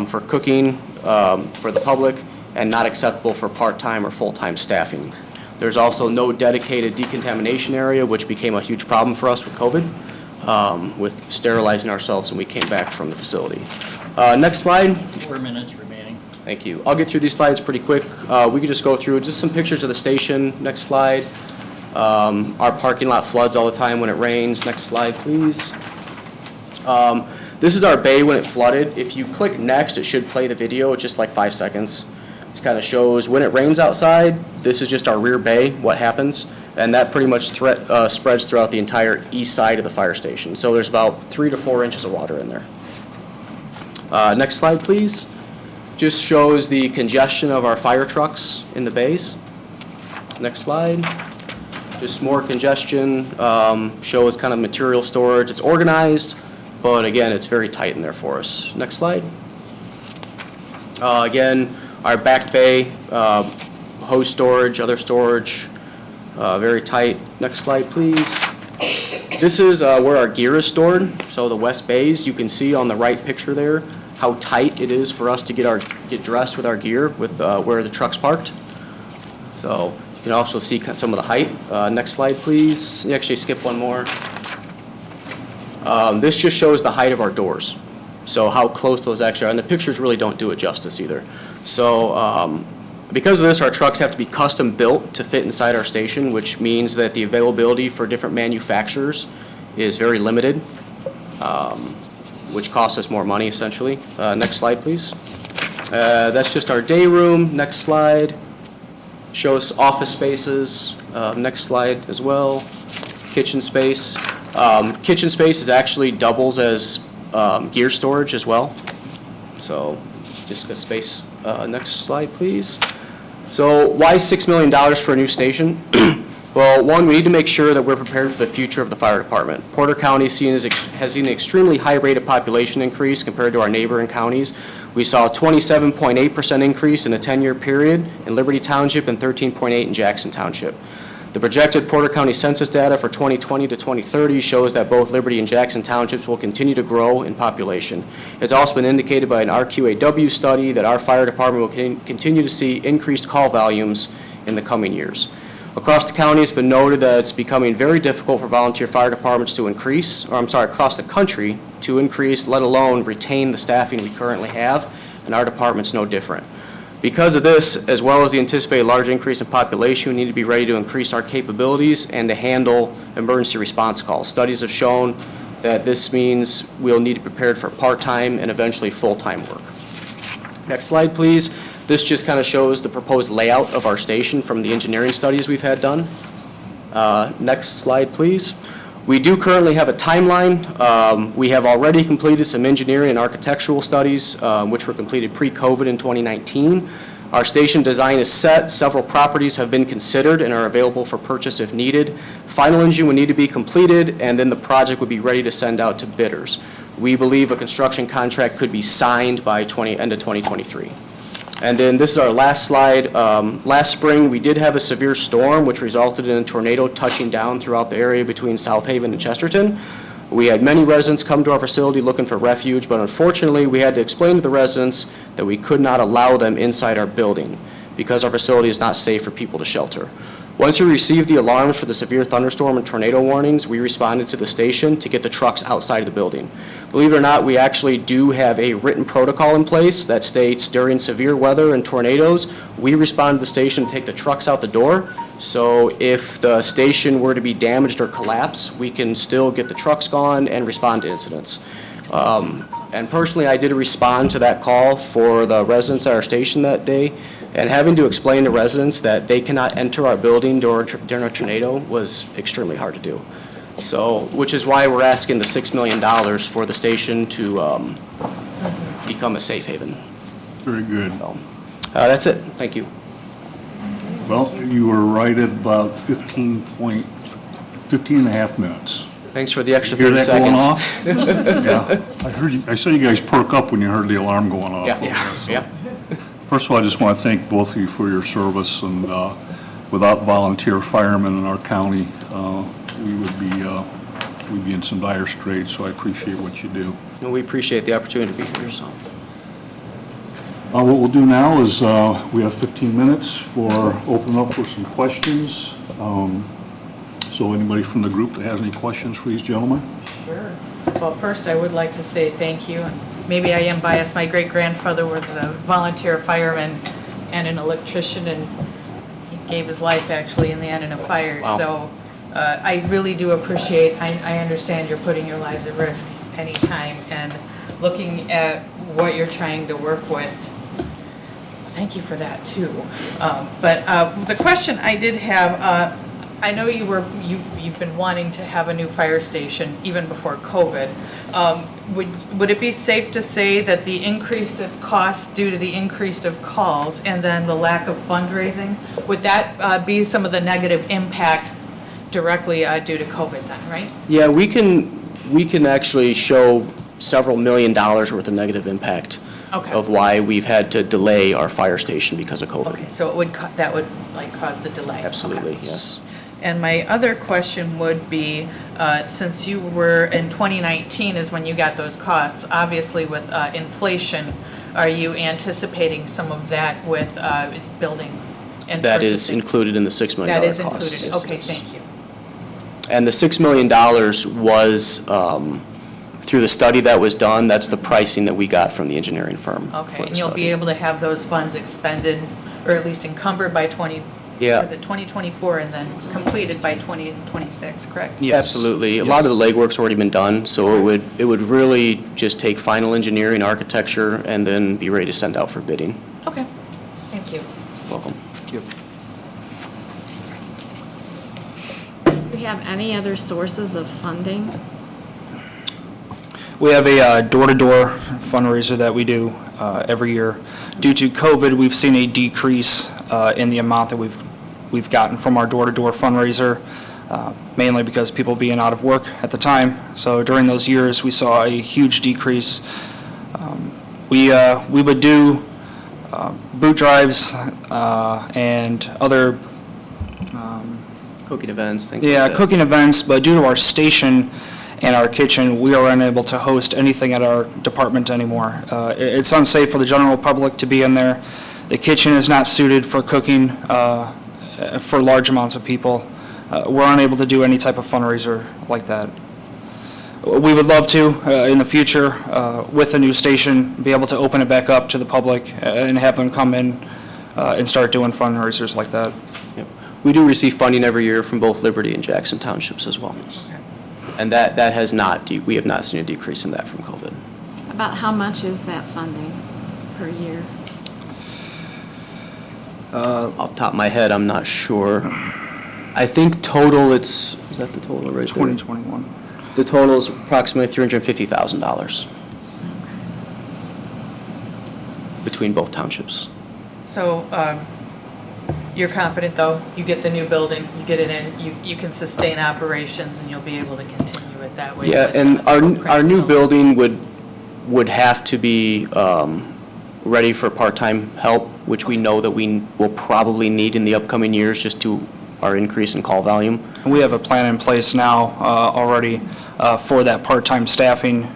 for cooking, for the public, and not acceptable for part-time or full-time staffing. There's also no dedicated decontamination area, which became a huge problem for us with COVID, with sterilizing ourselves when we came back from the facility. Next slide. 4 minutes remaining. Thank you. I'll get through these slides pretty quick. We could just go through just some pictures of the station. Next slide. Our parking lot floods all the time when it rains. Next slide, please. This is our bay when it flooded. If you click next, it should play the video. It's just like 5 seconds. It kind of shows when it rains outside. This is just our rear bay, what happens. And that pretty much spreads throughout the entire east side of the fire station. So there's about 3 to 4 inches of water in there. Next slide, please. Just shows the congestion of our fire trucks in the bays. Next slide. Just more congestion, shows kind of material storage. It's organized, but again, it's very tight in there for us. Next slide. Again, our back bay, hose storage, other storage, very tight. Next slide, please. This is where our gear is stored. So the west bays, you can see on the right picture there how tight it is for us to get dressed with our gear with where the truck's parked. So you can also see some of the height. Next slide, please. You actually skip one more. This just shows the height of our doors. So how close those actually are. And the pictures really don't do it justice either. So because of this, our trucks have to be custom built to fit inside our station, which means that the availability for different manufacturers is very limited, which costs us more money essentially. Next slide, please. That's just our day room. Next slide. Shows office spaces. Next slide as well. Kitchen space. Kitchen space is actually doubles as gear storage as well. So just a space. Next slide, please. So why $6 million for a new station? Well, one, we need to make sure that we're prepared for the future of the fire department. Porter County has seen an extremely high rate of population increase compared to our neighboring counties. We saw a 27.8% increase in a 10-year period in Liberty Township and 13.8% in Jackson Township. The projected Porter County census data for 2020 to 2030 shows that both Liberty and Jackson Townships will continue to grow in population. It's also been indicated by an RQAW study that our fire department will continue to see increased call volumes in the coming years. Across the county, it's been noted that it's becoming very difficult for volunteer fire departments to across the country to increase, let alone retain the staffing we currently have, and our department's no different. Because of this, as well as the anticipated large increase in population, we need to be ready to increase our capabilities and to handle emergency response calls. Studies have shown that this means we'll need to be prepared for part-time and eventually full-time work. Next slide, please. This just kind of shows the proposed layout of our station from the engineering studies we've had done. Next slide, please. We do currently have a timeline. We have already completed some engineering and architectural studies, which were completed pre-COVID in 2019. Our station design is set. Several properties have been considered and are available for purchase if needed. Final engineering would need to be completed, and then the project would be ready to send out to bidders. We believe a construction contract could be signed by end of 2023. And then this is our last slide. Last spring, we did have a severe storm, which resulted in a tornado touching down throughout the area between South Haven and Chesterton. We had many residents come to our facility looking for refuge, but unfortunately, we had to explain to the residents that we could not allow them inside our building because our facility is not safe for people to shelter. Once we received the alarms for the severe thunderstorm and tornado warnings, we responded to the station to get the trucks outside of the building. Believe it or not, we actually do have a written protocol in place that states during severe weather and tornadoes, we respond to the station to take the trucks out the door. So if the station were to be damaged or collapse, we can still get the trucks gone and respond to incidents. And personally, I did respond to that call for the residents at our station that day, and having to explain to residents that they cannot enter our building during a tornado was extremely hard to do. So, which is why we're asking the $6 million for the station to become a safe haven. Very good. So, that's it. Thank you. Well, you were right at about 15 and a half minutes. Thanks for the extra Hear 30 that seconds. going off? Yeah. I saw you guys perk up when you heard the alarm going off. Yeah. First of all, I just want to thank both of you for your service, and without volunteer firemen in our county, we'd be in some dire straits, so I appreciate what you do. And we appreciate the opportunity to be here, so. What we'll do now is, we have 15 minutes for, open up for some questions. So anybody from the group that has any questions for these gentlemen? Sure. Well, first, I would like to say thank you, and maybe I am biased. My great-grandfather was a volunteer fireman and an electrician, and he gave his life, actually, in the end in a fire. Wow. So I really do appreciate, I understand you're putting your lives at risk anytime, and looking at what you're trying to work with. Thank you for that, too. But the question I did have, I know you've been wanting to have a new fire station even before COVID. Would it be safe to say that the increase of costs due to the increase of calls and then the lack of fundraising, would that be some of the negative impact directly due to COVID then, right? Yeah, we can actually show several $1 million worth of negative impact Okay. of why we've had to delay our fire station because of COVID. Okay, so it would, that would like cause the delay? Absolutely, Okay. yes. And my other question would be, since you were, in 2019 is when you got those costs, obviously with inflation, are you anticipating some of that with building and That is purchasing? included in the $6 million That is cost. included, Yes, okay, yes. thank you. And the $6 million was, through the study that was done, that's the pricing that we got from the engineering firm for Okay, the and you'll be study. able to have those funds expended, or at least encumbered by Yeah. was it 2024 and then completed by 2026, correct? Yes. Absolutely. A lot of the legwork's already been done, so it would really just take final engineering, architecture, and then be ready to send out for bidding. Okay, thank you. Welcome. Yep. Do we have any other sources of funding? We have a door-to-door fundraiser that we do every year. Due to COVID, we've seen a decrease in the amount that we've gotten from our door-to-door fundraiser, mainly because people being out of work at the time. So during those years, we saw a huge decrease. We would do boot drives and other Cooking events, things like yeah, that. cooking events, but due to our station and our kitchen, we are unable to host anything at our department anymore. It's unsafe for the general public to be in there. The kitchen is not suited for cooking for large amounts of people. We're unable to do any type of fundraiser like that. We would love to, in the future, with the new station, be able to open it back up to the public and have them come in and start doing fundraisers like that. Yep. We do receive funding every year from both Liberty and Jackson Townships as well. And that has not, we have not seen a decrease in that from COVID. About how much is that funding per year? Off the top of my head, I'm not sure. I think total, is that the total right there? 2021. The total is approximately $350,000 between both townships. So you're confident, though, you get the new building, you get it in, you can sustain operations, and you'll be able to continue it that way? Yeah, with, and our new practical- building would have to be ready for part-time help, which we know that we will probably need in the upcoming years just to our increase in call volume. And we have a plan in place now already for that part-time staffing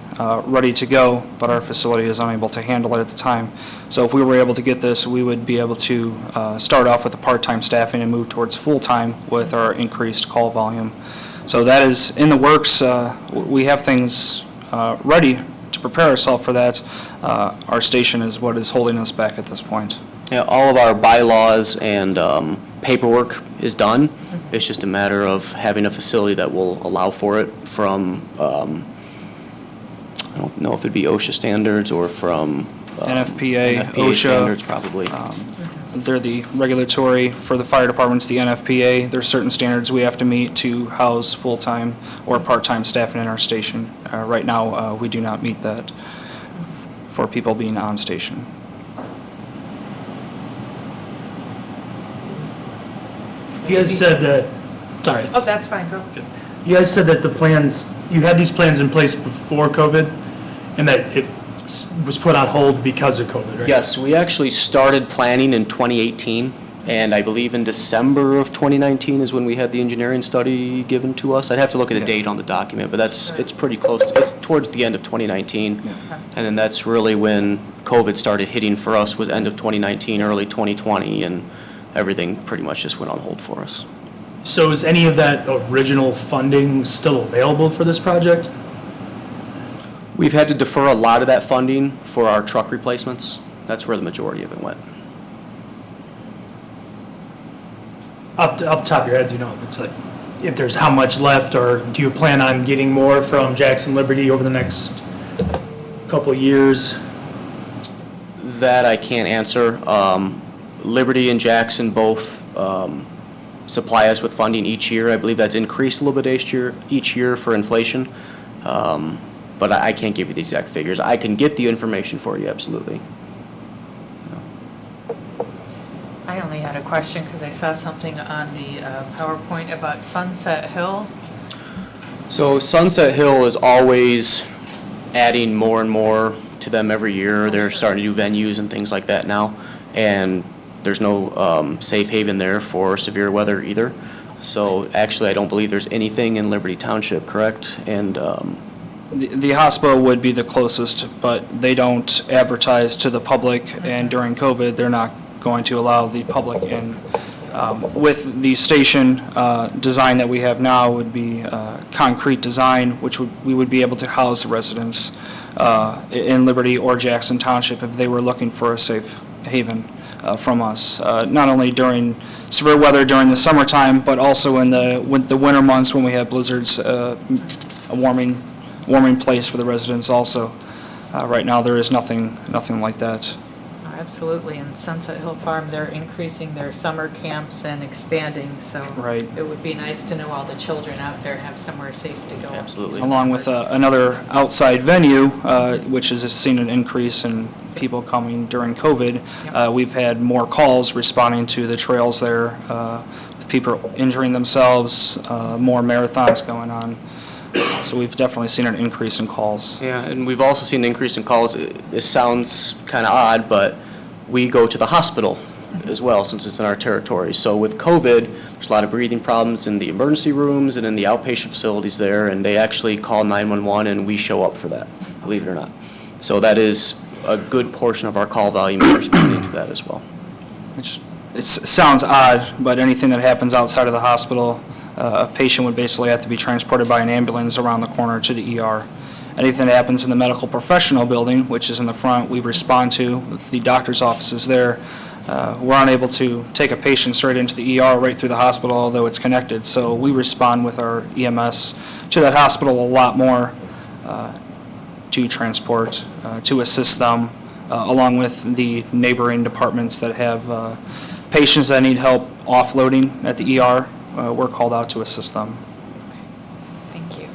ready to go, but our facility is unable to handle it at the time. So if we were able to get this, we would be able to start off with the part-time staffing and move towards full-time with our increased call volume. So that is in the works. We have things ready to prepare ourselves for that. Our station is what is holding us back at this point. Yeah, all of our bylaws and paperwork is done. It's just a matter of having a facility that will allow for it from I don't know if it'd be OSHA standards or from. NFPA, NFPA OSHA. standards, probably. They're the regulatory, for the fire departments, the NFPA. There's certain standards we have to meet to house full-time or part-time staff in our station. Right now, we do not meet that for people being on station. You guys said that, sorry, Oh, that's fine, go. you guys said that the plans, you had these plans in place before COVID, and that it was put on hold because of COVID, right? Yes, we actually started planning in 2018, and I believe in December of 2019 is when we had the engineering study given to us. I'd have to look at the date on the document, but it's pretty close. It's towards the end of 2019. And then that's really when COVID started hitting for us, was end of 2019, early 2020, and everything pretty much just went on hold for us. So is any of that original funding still available for this project? We've had to defer a lot of that funding for our truck replacements. That's where the majority of it went. Up top of your head, do you know if there's how much left, or do you plan on getting more from Jackson Liberty over the next couple of years? That I can't answer. Liberty and Jackson both supply us with funding each year. I believe that's increased a little bit each year for inflation. But I can't give you the exact figures. I can get the information for you, absolutely. I only had a question because I saw something on the PowerPoint about Sunset Hill. So Sunset Hill is always adding more and more to them every year. They're starting to do venues and things like that now. And there's no safe haven there for severe weather either. So actually, I don't believe there's anything in Liberty Township, correct? And The hospital would be the closest, but they don't advertise to the public, and during COVID, they're not going to allow the public in. With the station design that we have now would be concrete design, which we would be able to house the residents in Liberty or Jackson Township if they were looking for a safe haven from us. Not only during severe weather during the summertime, but also in the winter months when we have blizzards, a warming place for the residents also. Right now, there is nothing like that. Absolutely, and Sunset Hill Farm, they're increasing their summer camps and expanding, so Right. it would be nice to know all the children out there have somewhere safe to go. Absolutely. Along with another outside venue, which has seen an increase in people coming during COVID. We've had more calls responding to the trails there, with people injuring themselves, more marathons going on. So we've definitely seen an increase in calls. yeah, and we've also seen an increase in calls. This sounds kind of odd, but we go to the hospital as well, since it's in our territory. So with COVID, there's a lot of breathing problems in the emergency rooms and in the outpatient facilities there, and they actually call 911, and we show up for that, believe it or not. So that is a good portion of our call volume is responding to that as well. It sounds odd, but anything that happens outside of the hospital, a patient would basically have to be transported by an ambulance around the corner to the ER. Anything that happens in the medical professional building, which is in the front, we respond to. The doctor's office is there. We're unable to take a patient straight into the ER right through the hospital, although it's connected. So we respond with our EMS to that hospital a lot more to transport, to assist them, along with the neighboring departments that have patients that need help offloading at the ER. We're called out to assist them. Thank you.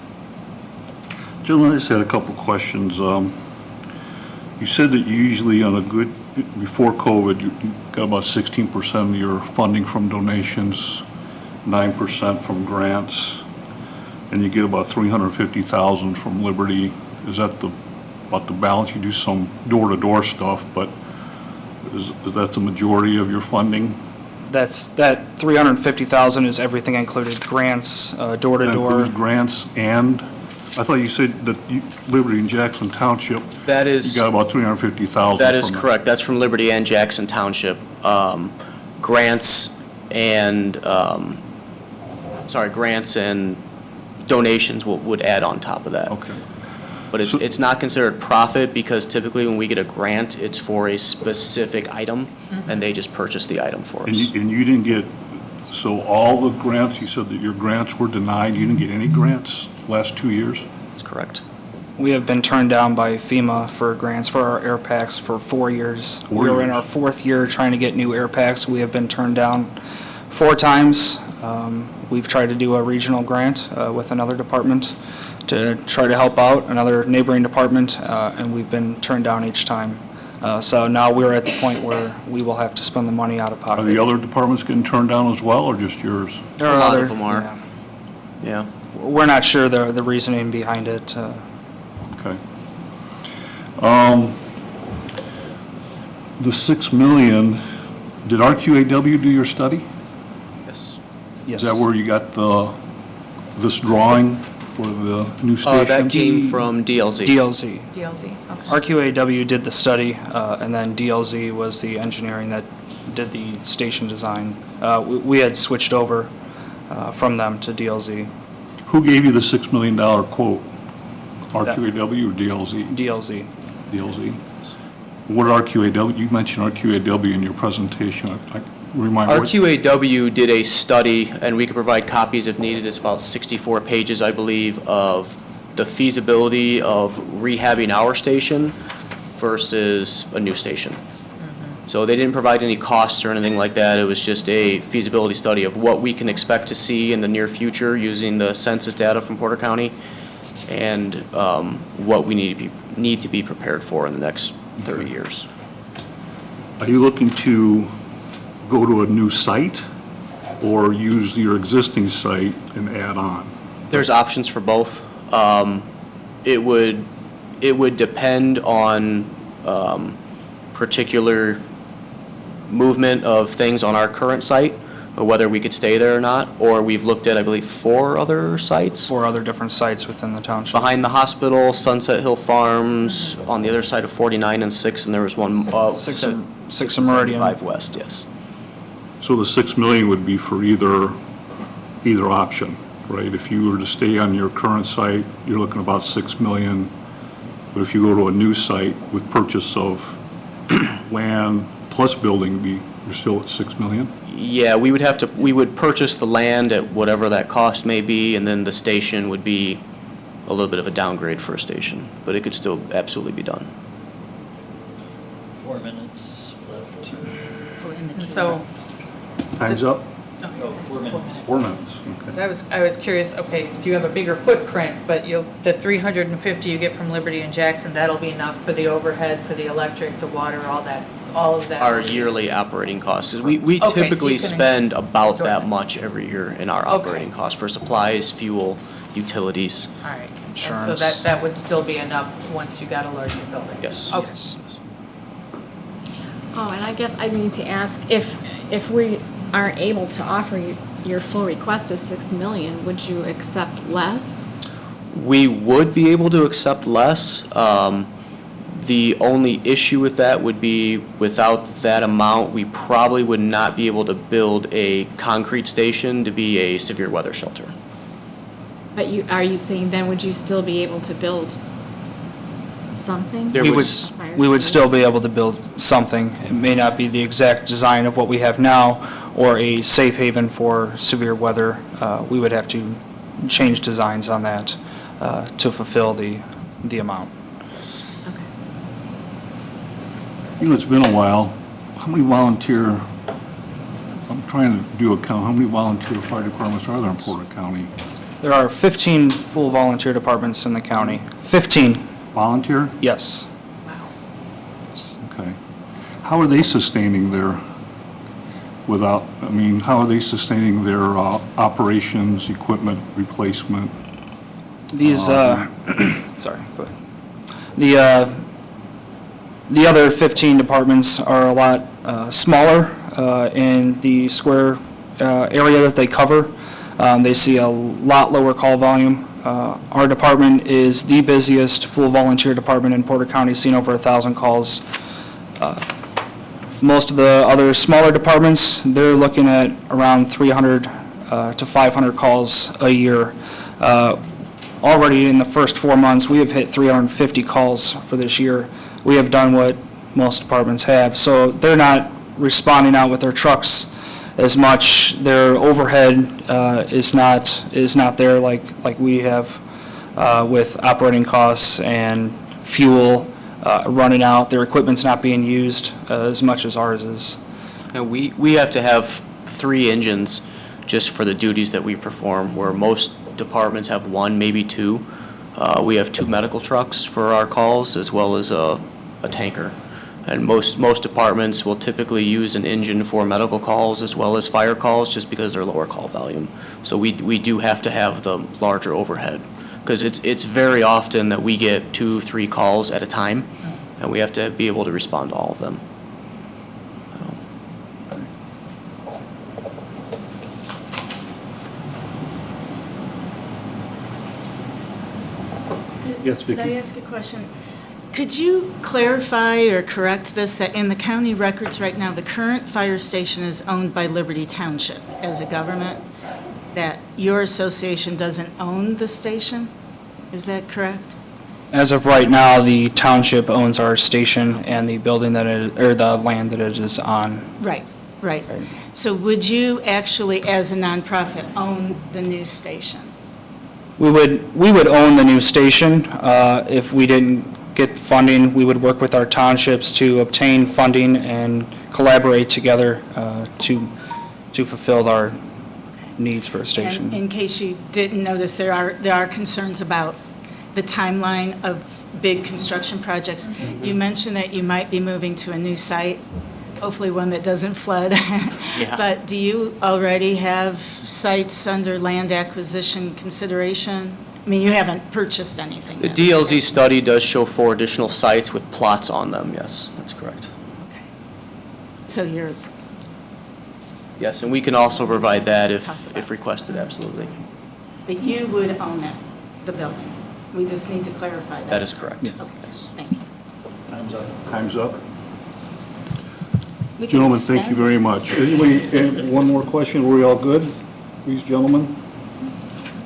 Gentlemen, I just had a couple questions. You said that you usually before COVID, you got about 16% of your funding from donations, 9% from grants, and you get about $350,000 from Liberty. Is that about the balance? You do some door-to-door stuff, but is that the majority of your funding? That $350,000 is everything included, grants, That door-to-door. includes grants, and I thought you said that Liberty and Jackson Township, That is. you got about $350,000. That is from correct. That's from Liberty and Jackson Township. Grants and donations would add on top of that. Okay. But it's not considered profit because typically when we get a grant, it's for a specific item, and they just purchase the item for And us. you didn't get, so all the grants, you said that your grants were denied, you didn't get any grants last 2 years? That's correct. We have been turned down by FEMA for grants for our air packs for 4 years. We are in our 4th year trying to get new air packs. We have been turned down 4 times. We've tried to do a regional grant with another department to try to help out, another neighboring department, and we've been turned down each time. So now we're at the point where we will have to spend the money out of pocket. Are the other departments getting turned down as well, or just yours? There are A lot of other- them are. yeah. Yeah. We're not sure the reasoning behind it. Okay. The 6 million, did RQAW do your study? Yes. Yes. Is that where you got this drawing for the new station? That came from DLZ. DLZ. DLZ, okay. RQAW did the study, and then DLZ was the engineering that did the station design. We had switched over from them to DLZ. Who gave you the $6 million quote? RQAW or DLZ? DLZ. DLZ. What RQAW, you mentioned RQAW in your presentation. Remind me. RQAW did a study, and we could provide copies if needed. It's about 64 pages, I believe, of the feasibility of rehabbing our station versus a new station. So they didn't provide any costs or anything like that. It was just a feasibility study of what we can expect to see in the near future using the census data from Porter County and what we need to be prepared for in the next 30 years. Are you looking to go to a new site or use your existing site and add on? There's options for both. It would depend on particular movement of things on our current site, or whether we could stay there or not, or we've looked at, I believe, 4 other sites. 4 other different sites within the township. Behind the hospital, Sunset Hill Farms, on the other side of 49 and 6, and there was one, 6 and and Meridian. 75 West, yes. So the 6 million would be for either option, right? If you were to stay on your current site, you're looking about 6 million. But if you go to a new site with purchase of land plus building, you're still at 6 million? Yeah, we would purchase the land at whatever that cost may be, and then the station would be a little bit of a downgrade for a station, but it could still absolutely be done. 4 minutes left. And so, Time's up? No, 4 minutes. 4 minutes, because okay. I was curious, okay, so you have a bigger footprint, but the 350 you get from Liberty and Jackson, that'll be enough for the overhead, for the electric, the water, all of that? Our yearly operating costs, is we Okay, so typically you can spend about absorb that that. much every year in our Okay. operating costs for supplies, fuel, utilities. All right. And so Insurance. that would still be enough once you got a larger building? Yes. Okay. Yes. Oh, and I guess I need to ask, if we aren't able to offer you, your full request is 6 million, would you accept less? We would be able to accept less. The only issue with that would be without that amount, we probably would not be able to build a concrete station to be a severe weather shelter. But are you saying then would you still be able to build something? There We was- would still be able to build something. It may not be the exact design of what we have now or a safe haven for severe weather. We would have to change designs on that to fulfill the amount. Okay. You know, it's been a while. How many volunteer, I'm trying to do a count, how many volunteer fire departments are there in Porter County? There are 15 full volunteer departments in the county. 15, Volunteer? yes. Okay. How are they sustaining their, how are they sustaining their operations, equipment replacement? These, sorry, go ahead. The other 15 departments are a lot smaller in the square area that they cover. They see a lot lower call volume. Our department is the busiest full volunteer department in Porter County, seen over 1,000 calls. Most of the other smaller departments, they're looking at around 300 to 500 calls a year. Already in the first 4 months, we have hit 350 calls for this year. We have done what most departments have, so they're not responding out with their trucks as much. Their overhead is not there like we have with operating costs and fuel running out. Their equipment's not being used as much as ours is. And we have to have 3 engines just for the duties that we perform, where most departments have 1, maybe 2. We have 2 medical trucks for our calls, as well as a tanker. And most departments will typically use an engine for medical calls as well as fire calls, just because they're lower call volume. So we do have to have the larger overhead, because it's very often that we get 2, 3 calls at a time, and we have to be able to respond to all of them. Yes, Could I Vicki? ask a question? Could you clarify or correct this, that in the county records right now, the current fire station is owned by Liberty Township as a government, that your association doesn't own the station? Is that correct? As of right now, the township owns our station and the building or the land that it is on. Right, right. Right. So would you actually, as a nonprofit, own the new station? We would own the new station. If we didn't get funding, we would work with our townships to obtain funding and collaborate together to fulfill our needs for a And station. in case you didn't notice, there are concerns about the timeline of big construction projects. You mentioned that you might be moving to a new site, hopefully one that doesn't flood. Yeah. But do you already have sites under land acquisition consideration? I mean, you haven't purchased anything The yet. DLZ study does show 4 additional sites with plots on them, yes, that's correct. Okay. So you're, Yes, and we can also provide that Talk if about requested, absolutely. but you would own it, the building? We just need to clarify that. That is correct. Okay, Yes. thank you. Time's up. We can Gentlemen, thank you extend- very much. Anybody, one more question? Were we all good? These gentlemen?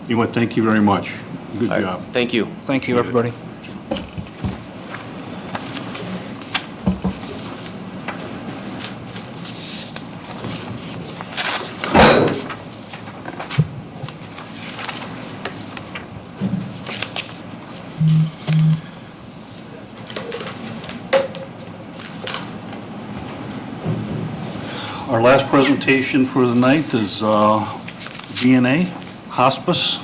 Anyway, thank you very much. Good All right, job. thank you. Thank you, everybody. Our last presentation for the night is VNA, hospice.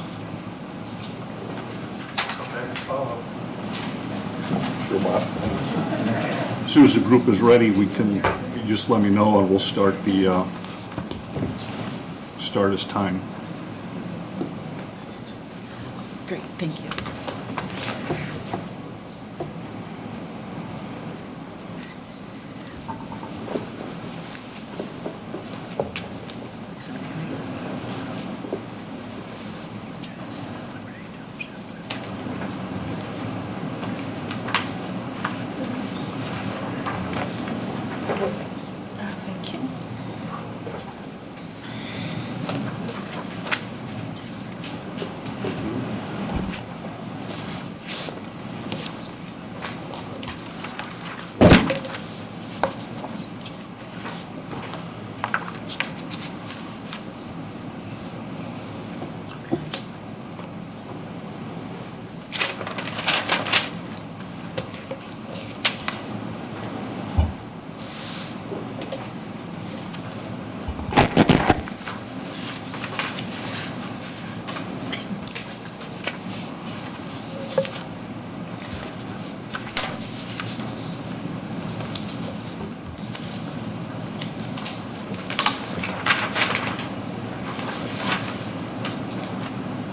As soon as the group is ready, we can, you just let me know and we'll start start his time. Great, thank you.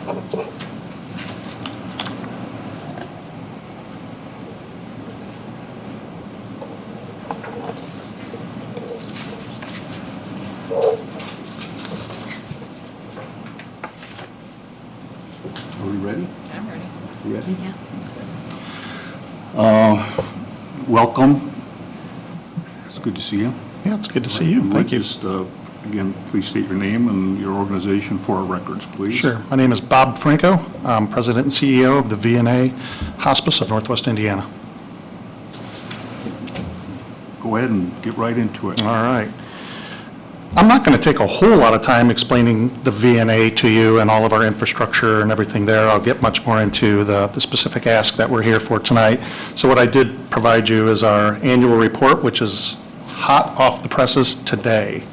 Thank you. Are we ready? I'm ready. You ready? Yeah. Welcome. It's good to see you. Yeah, it's good to see you. Thank you. Just, again, please state your name and your organization for our records, please. Sure. My name is Bob Franco. I'm President and CEO of the VNA Hospice of Northwest Indiana. Go ahead and get right into it. All right. I'm not going to take a whole lot of time explaining the VNA to you and all of our infrastructure and everything there. I'll get much more into the specific ask that we're here for tonight. So what I did provide you is our annual report, which is hot off the presses today.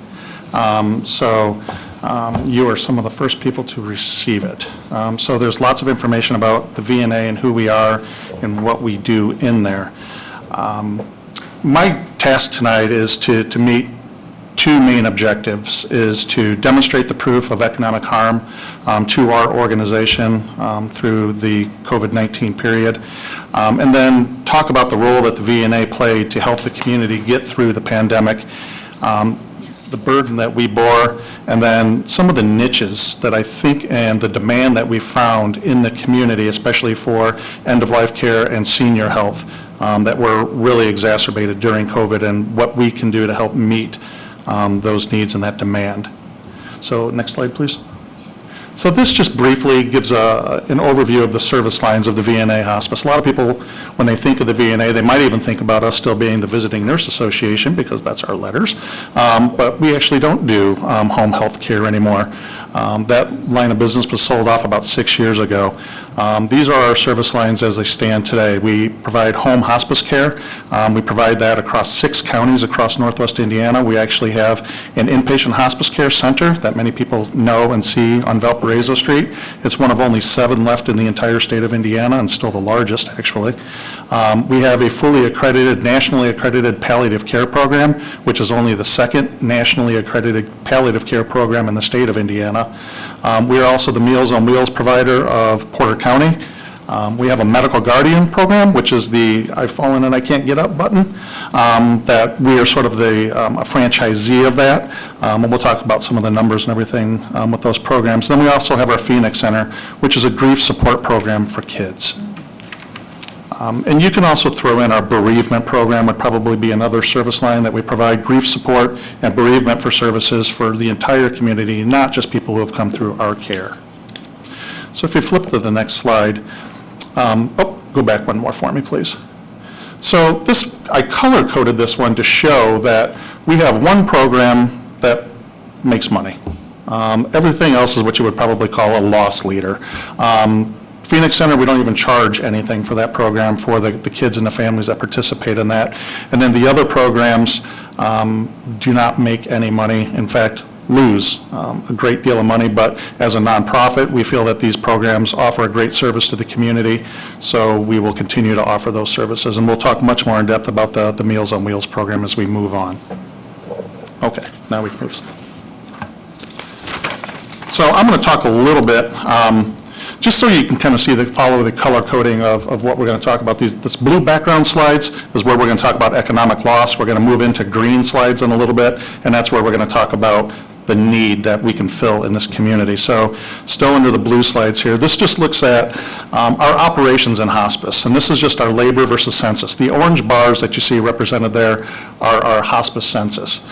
You are some of the first people to receive it. So there's lots of information about the VNA and who we are and what we do in there. My task tonight is to meet two main objectives, is to demonstrate the proof of economic harm to our organization through the COVID-19 period, and then talk about the role that the VNA played to help the community get through the pandemic, the burden that we bore, and then some of the niches that I think and the demand that we found in the community, especially for end-of-life care and senior health, that were really exacerbated during COVID, and what we can do to help meet those needs and that demand. So next slide, please. So this just briefly gives an overview of the service lines of the VNA Hospice. A lot of people, when they think of the VNA, they might even think about us still being the Visiting Nurse Association, because that's our letters. But we actually don't do home health care anymore. That line of business was sold off about 6 years ago. These are our service lines as they stand today. We provide home hospice care. We provide that across 6 counties across Northwest Indiana. We actually have an inpatient hospice care center that many people know and see on Valparaiso Street. It's one of only 7 left in the entire state of Indiana, and still the largest, actually. We have a fully accredited, nationally accredited palliative care program, which is only the 2nd nationally accredited palliative care program in the state of Indiana. We are also the Meals on Wheels provider of Porter County. We have a medical guardian program, which is the I've fallen and I can't get up button, that we are sort of a franchisee of that. And we'll talk about some of the numbers and everything with those programs. Then we also have our Phoenix Center, which is a grief support program for kids. And you can also throw in our bereavement program, would probably be another service line that we provide grief support and bereavement for services for the entire community, not just people who have come through our care. So if you flip to the next slide, go back one more for me, please. So this, I color-coded this one to show that we have one program that makes money. Everything else is what you would probably call a loss leader. Phoenix Center, we don't even charge anything for that program for the kids and the families that participate in that. And then the other programs do not make any money, in fact, lose a great deal of money, but as a nonprofit, we feel that these programs offer a great service to the community, so we will continue to offer those services. And we'll talk much more in depth about the Meals on Wheels program as we move on. Okay, now we can move. So I'm going to talk a little bit, just so you can kind of see follow the color coding of what we're going to talk about. This blue background slides is where we're going to talk about economic loss. We're going to move into green slides in a little bit, and that's where we're going to talk about the need that we can fill in this community. So still under the blue slides here, this just looks at our operations in hospice, and this is just our labor versus census. The orange bars that you see represented there are our hospice census.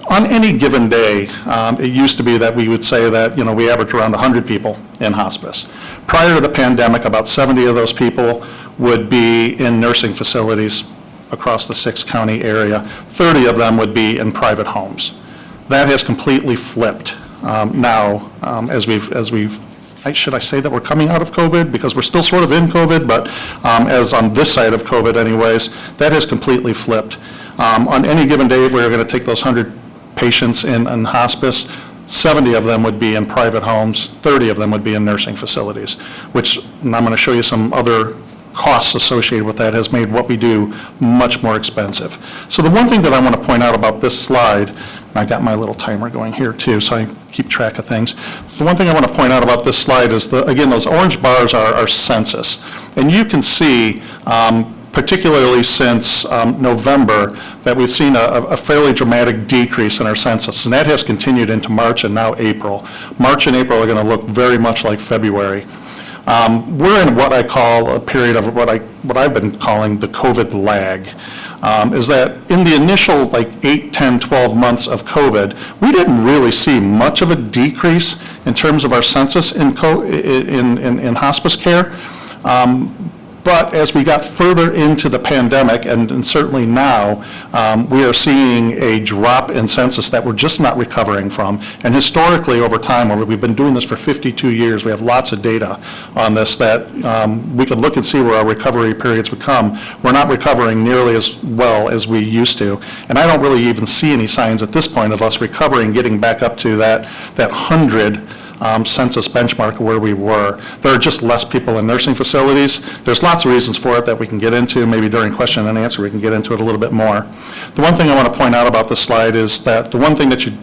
On any given day, it used to be that we would say that, we average around 100 people in hospice. Prior to the pandemic, about 70 of those people would be in nursing facilities across the 6-county area. 30 of them would be in private homes. That has completely flipped now as we've should I say that we're coming out of COVID? Because we're still sort of in COVID, but as on this side of COVID anyways, that has completely flipped. On any given day, if we were going to take those 100 patients in hospice, 70 of them would be in private homes, 30 of them would be in nursing facilities, which, and I'm going to show you some other costs associated with that, has made what we do much more expensive. So the one thing that I want to point out about this slide, and I got my little timer going here too, so I keep track of things. The one thing I want to point out about this slide is, again, those orange bars are our census. And you can see, particularly since November, that we've seen a fairly dramatic decrease in our census, and that has continued into March and now April. March and April are going to look very much like February. We're in what I call a period of what I've been calling the COVID lag. Is that in the initial 8, 10, 12 months of COVID, we didn't really see much of a decrease in terms of our census in hospice care. But as we got further into the pandemic, and certainly now, we are seeing a drop in census that we're just not recovering from. And historically, over time, we've been doing this for 52 years, we have lots of data on this that we could look and see where our recovery periods would come. We're not recovering nearly as well as we used to. And I don't really even see any signs at this point of us recovering, getting back up to that 100 census benchmark where we were. There are just less people in nursing facilities. There's lots of reasons for it that we can get into. Maybe during question and answer we can get into it a little bit more. The one thing I want to point out about this slide is that the one thing that you,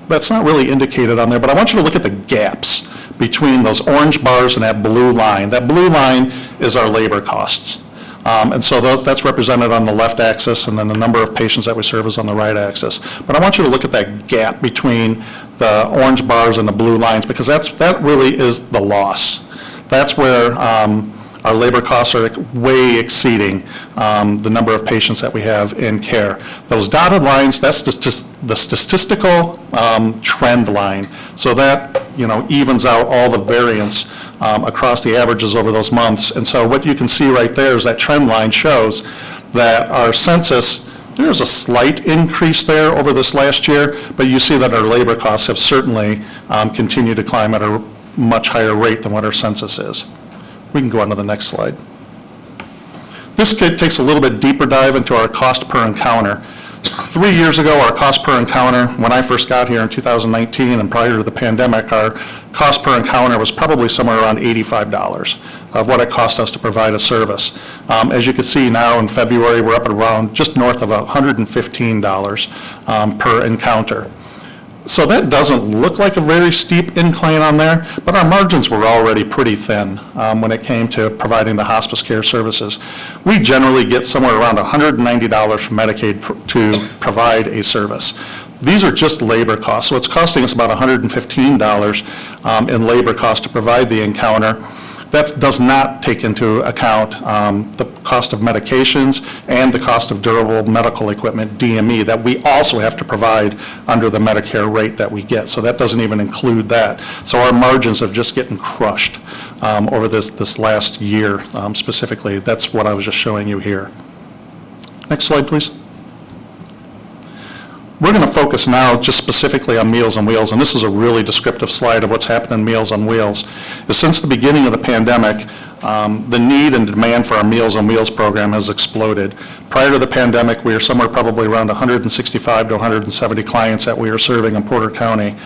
that's not really indicated on there, but I want you to look at the gaps between those orange bars and that blue line. That blue line is our labor costs. And so that's represented on the left axis, and then the number of patients that we serve is on the right axis. But I want you to look at that gap between the orange bars and the blue lines, because that really is the loss. That's where our labor costs are way exceeding the number of patients that we have in care. Those dotted lines, that's just the statistical trend line. So that, evens out all the variance across the averages over those months. And so what you can see right there is that trend line shows that our census, there's a slight increase there over this last year, but you see that our labor costs have certainly continued to climb at a much higher rate than what our census is. We can go on to the next slide. This takes a little bit deeper dive into our cost per encounter. 3 years ago, our cost per encounter, when I first got here in 2019 and prior to the pandemic, our cost per encounter was probably somewhere around $85 of what it cost us to provide a service. As you can see now in February, we're up at around just north of $115 per encounter. So that doesn't look like a very steep incline on there, but our margins were already pretty thin when it came to providing the hospice care services. We generally get somewhere around $190 from Medicaid to provide a service. These are just labor costs, so it's costing us about $115 in labor costs to provide the encounter. That does not take into account the cost of medications and the cost of durable medical equipment, DME, that we also have to provide under the Medicare rate that we get. So that doesn't even include that. So our margins are just getting crushed over this last year specifically. That's what I was just showing you here. Next slide, please. We're going to focus now just specifically on Meals on Wheels, and this is a really descriptive slide of what's happened in Meals on Wheels. Since the beginning of the pandemic, the need and demand for our Meals on Wheels program has exploded. Prior to the pandemic, we were somewhere probably around 165 to 170 clients that we were serving in Porter County.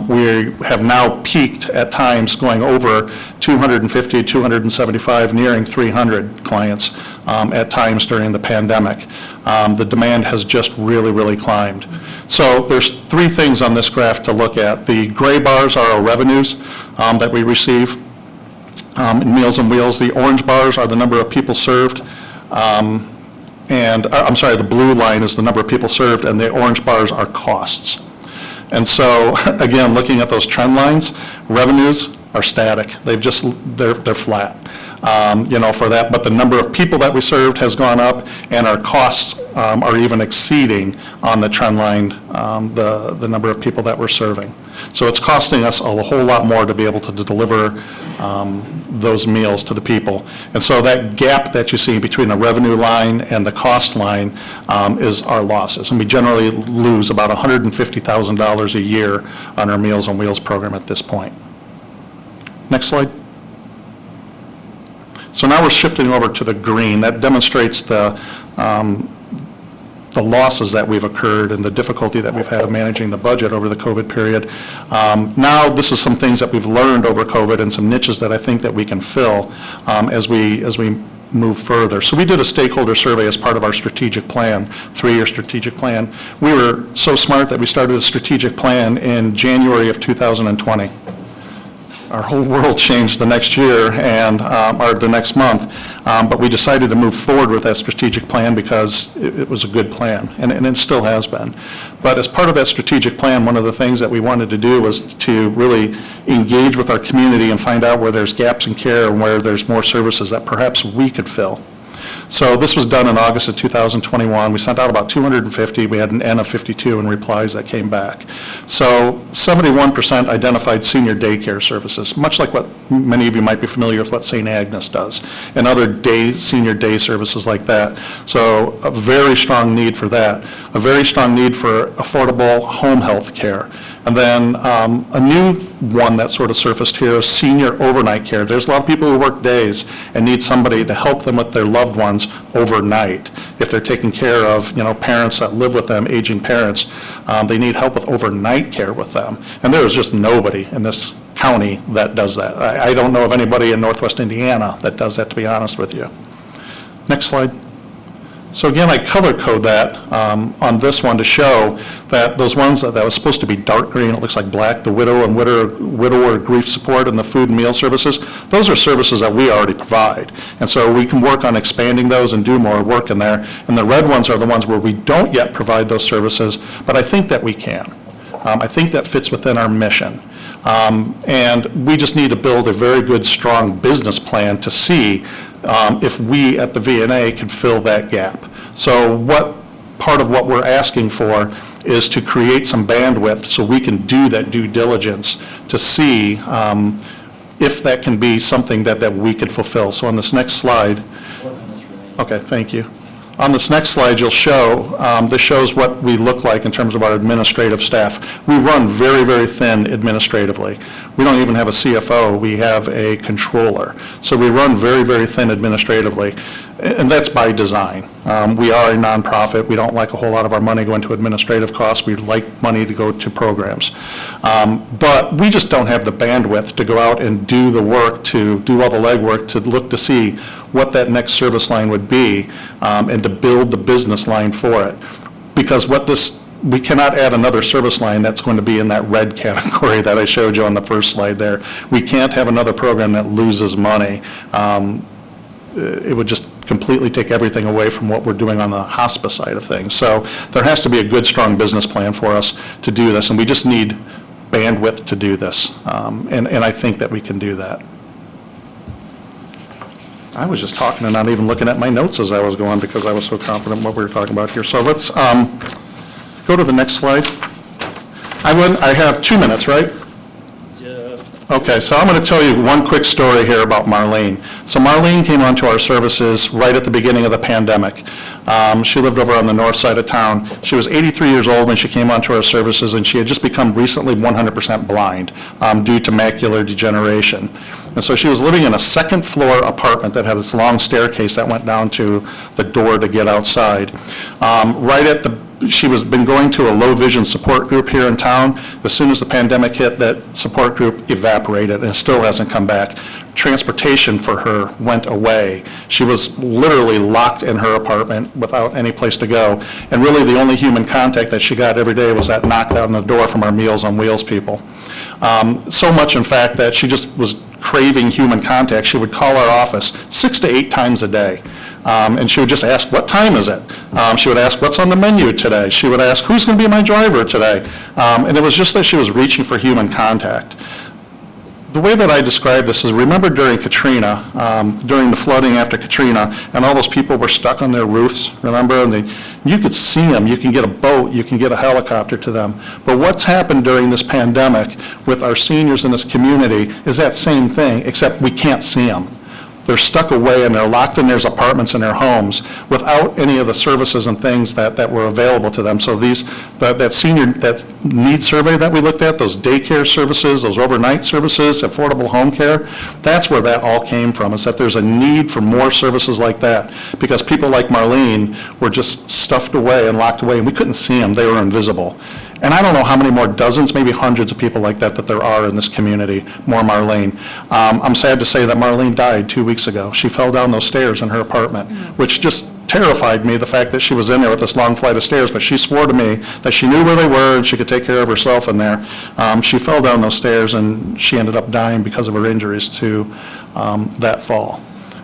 We have now peaked at times going over 250, 275, nearing 300 clients at times during the pandemic. The demand has just really, really climbed. So there's 3 things on this graph to look at. The gray bars are our revenues that we receive in Meals on Wheels. The orange bars are the number of people served. The blue line is the number of people served, and the orange bars are costs. And so, again, looking at those trend lines, revenues are static. They're flat, for that. But the number of people that we served has gone up, and our costs are even exceeding on the trend line the number of people that we're serving. So it's costing us a whole lot more to be able to deliver those meals to the people. And so that gap that you see between the revenue line and the cost line is our losses. And we generally lose about $150,000 a year on our Meals on Wheels program at this point. Next slide. So now we're shifting over to the green. That demonstrates the losses that we've occurred and the difficulty that we've had of managing the budget over the COVID period. Now this is some things that we've learned over COVID and some niches that I think that we can fill as we move further. So we did a stakeholder survey as part of our strategic plan, 3-year strategic plan. We were so smart that we started a strategic plan in January of 2020. Our whole world changed the next year or the next month, but we decided to move forward with that strategic plan because it was a good plan, and it still has been. But as part of that strategic plan, one of the things that we wanted to do was to really engage with our community and find out where there's gaps in care and where there's more services that perhaps we could fill. So this was done in August of 2021. We sent out about 250. We had an N of 52 in replies that came back. So 71% identified senior daycare services, much like what many of you might be familiar with what St. Agnes does, and other senior day services like that. So a very strong need for that, a very strong need for affordable home health care. And then a new one that sort of surfaced here is senior overnight care. There's a lot of people who work days and need somebody to help them with their loved ones overnight. If they're taking care of, parents that live with them, aging parents, they need help with overnight care with them. And there is just nobody in this county that does that. I don't know of anybody in Northwest Indiana that does that, to be honest with you. Next slide. So again, I color code that on this one to show that those ones that was supposed to be dark green, it looks like black, the widow and widower grief support and the food and meal services, those are services that we already provide. And so we can work on expanding those and do more work in there. And the red ones are the ones where we don't yet provide those services, but I think that we can. I think that fits within our mission. And we just need to build a very good, strong business plan to see if we at the VNA can fill that gap. So part of what we're asking for is to create some bandwidth so we can do that due diligence to see if that can be something that we could fulfill. So on this next slide, okay, thank you. On this next slide, you'll show, this shows what we look like in terms of our administrative staff. We run very, very thin administratively. We don't even have a CFO, we have a controller. So we run very, very thin administratively, and that's by design. We are a nonprofit. We don't like a whole lot of our money going to administrative costs. We like money to go to programs. But we just don't have the bandwidth to go out and do the work, to do all the legwork, to look to see what that next service line would be, and to build the business line for it. Because we cannot add another service line that's going to be in that red category that I showed you on the first slide there. We can't have another program that loses money. It would just completely take everything away from what we're doing on the hospice side of things. So there has to be a good, strong business plan for us to do this, and we just need bandwidth to do this. And I think that we can do that. I was just talking and not even looking at my notes as I was going because I was so confident in what we were talking about here. So let's go to the next slide. I have 2 minutes, right? Yeah. Okay, so I'm going to tell you one quick story here about Marlene. So Marlene came onto our services right at the beginning of the pandemic. She lived over on the north side of town. She was 83 years old when she came onto our services, and she had just become recently 100% blind due to macular degeneration. And so she was living in a second floor apartment that had this long staircase that went down to the door to get outside. She was been going to a low vision support group here in town. As soon as the pandemic hit, that support group evaporated and it still hasn't come back. Transportation for her went away. She was literally locked in her apartment without any place to go. And really the only human contact that she got every day was that knock on the door from our Meals on Wheels people. So much in fact that she just was craving human contact. She would call our office 6 to 8 times a day. And she would just ask, what time is it? She would ask, what's on the menu today? She would ask, who's going to be my driver today? And it was just that she was reaching for human contact. The way that I describe this is, remember during Katrina, during the flooding after Katrina, and all those people were stuck on their roofs, remember? And you could see them, you can get a boat, you can get a helicopter to them. But what's happened during this pandemic with our seniors in this community is that same thing, except we can't see them. They're stuck away and they're locked in their apartments and their homes without any of the services and things that were available to them. So that need survey that we looked at, those daycare services, those overnight services, affordable home care, that's where that all came from, is that there's a need for more services like that because people like Marlene were just stuffed away and locked away and we couldn't see them, they were invisible. And I don't know how many more dozens, maybe hundreds of people like that there are in this community, more Marlene. I'm sad to say that Marlene died 2 weeks ago. She fell down those stairs in her apartment, which just terrified me, the fact that she was in there with this long flight of stairs, but she swore to me that she knew where they were and she could take care of herself in there. She fell down those stairs and she ended up dying because of her injuries to that fall.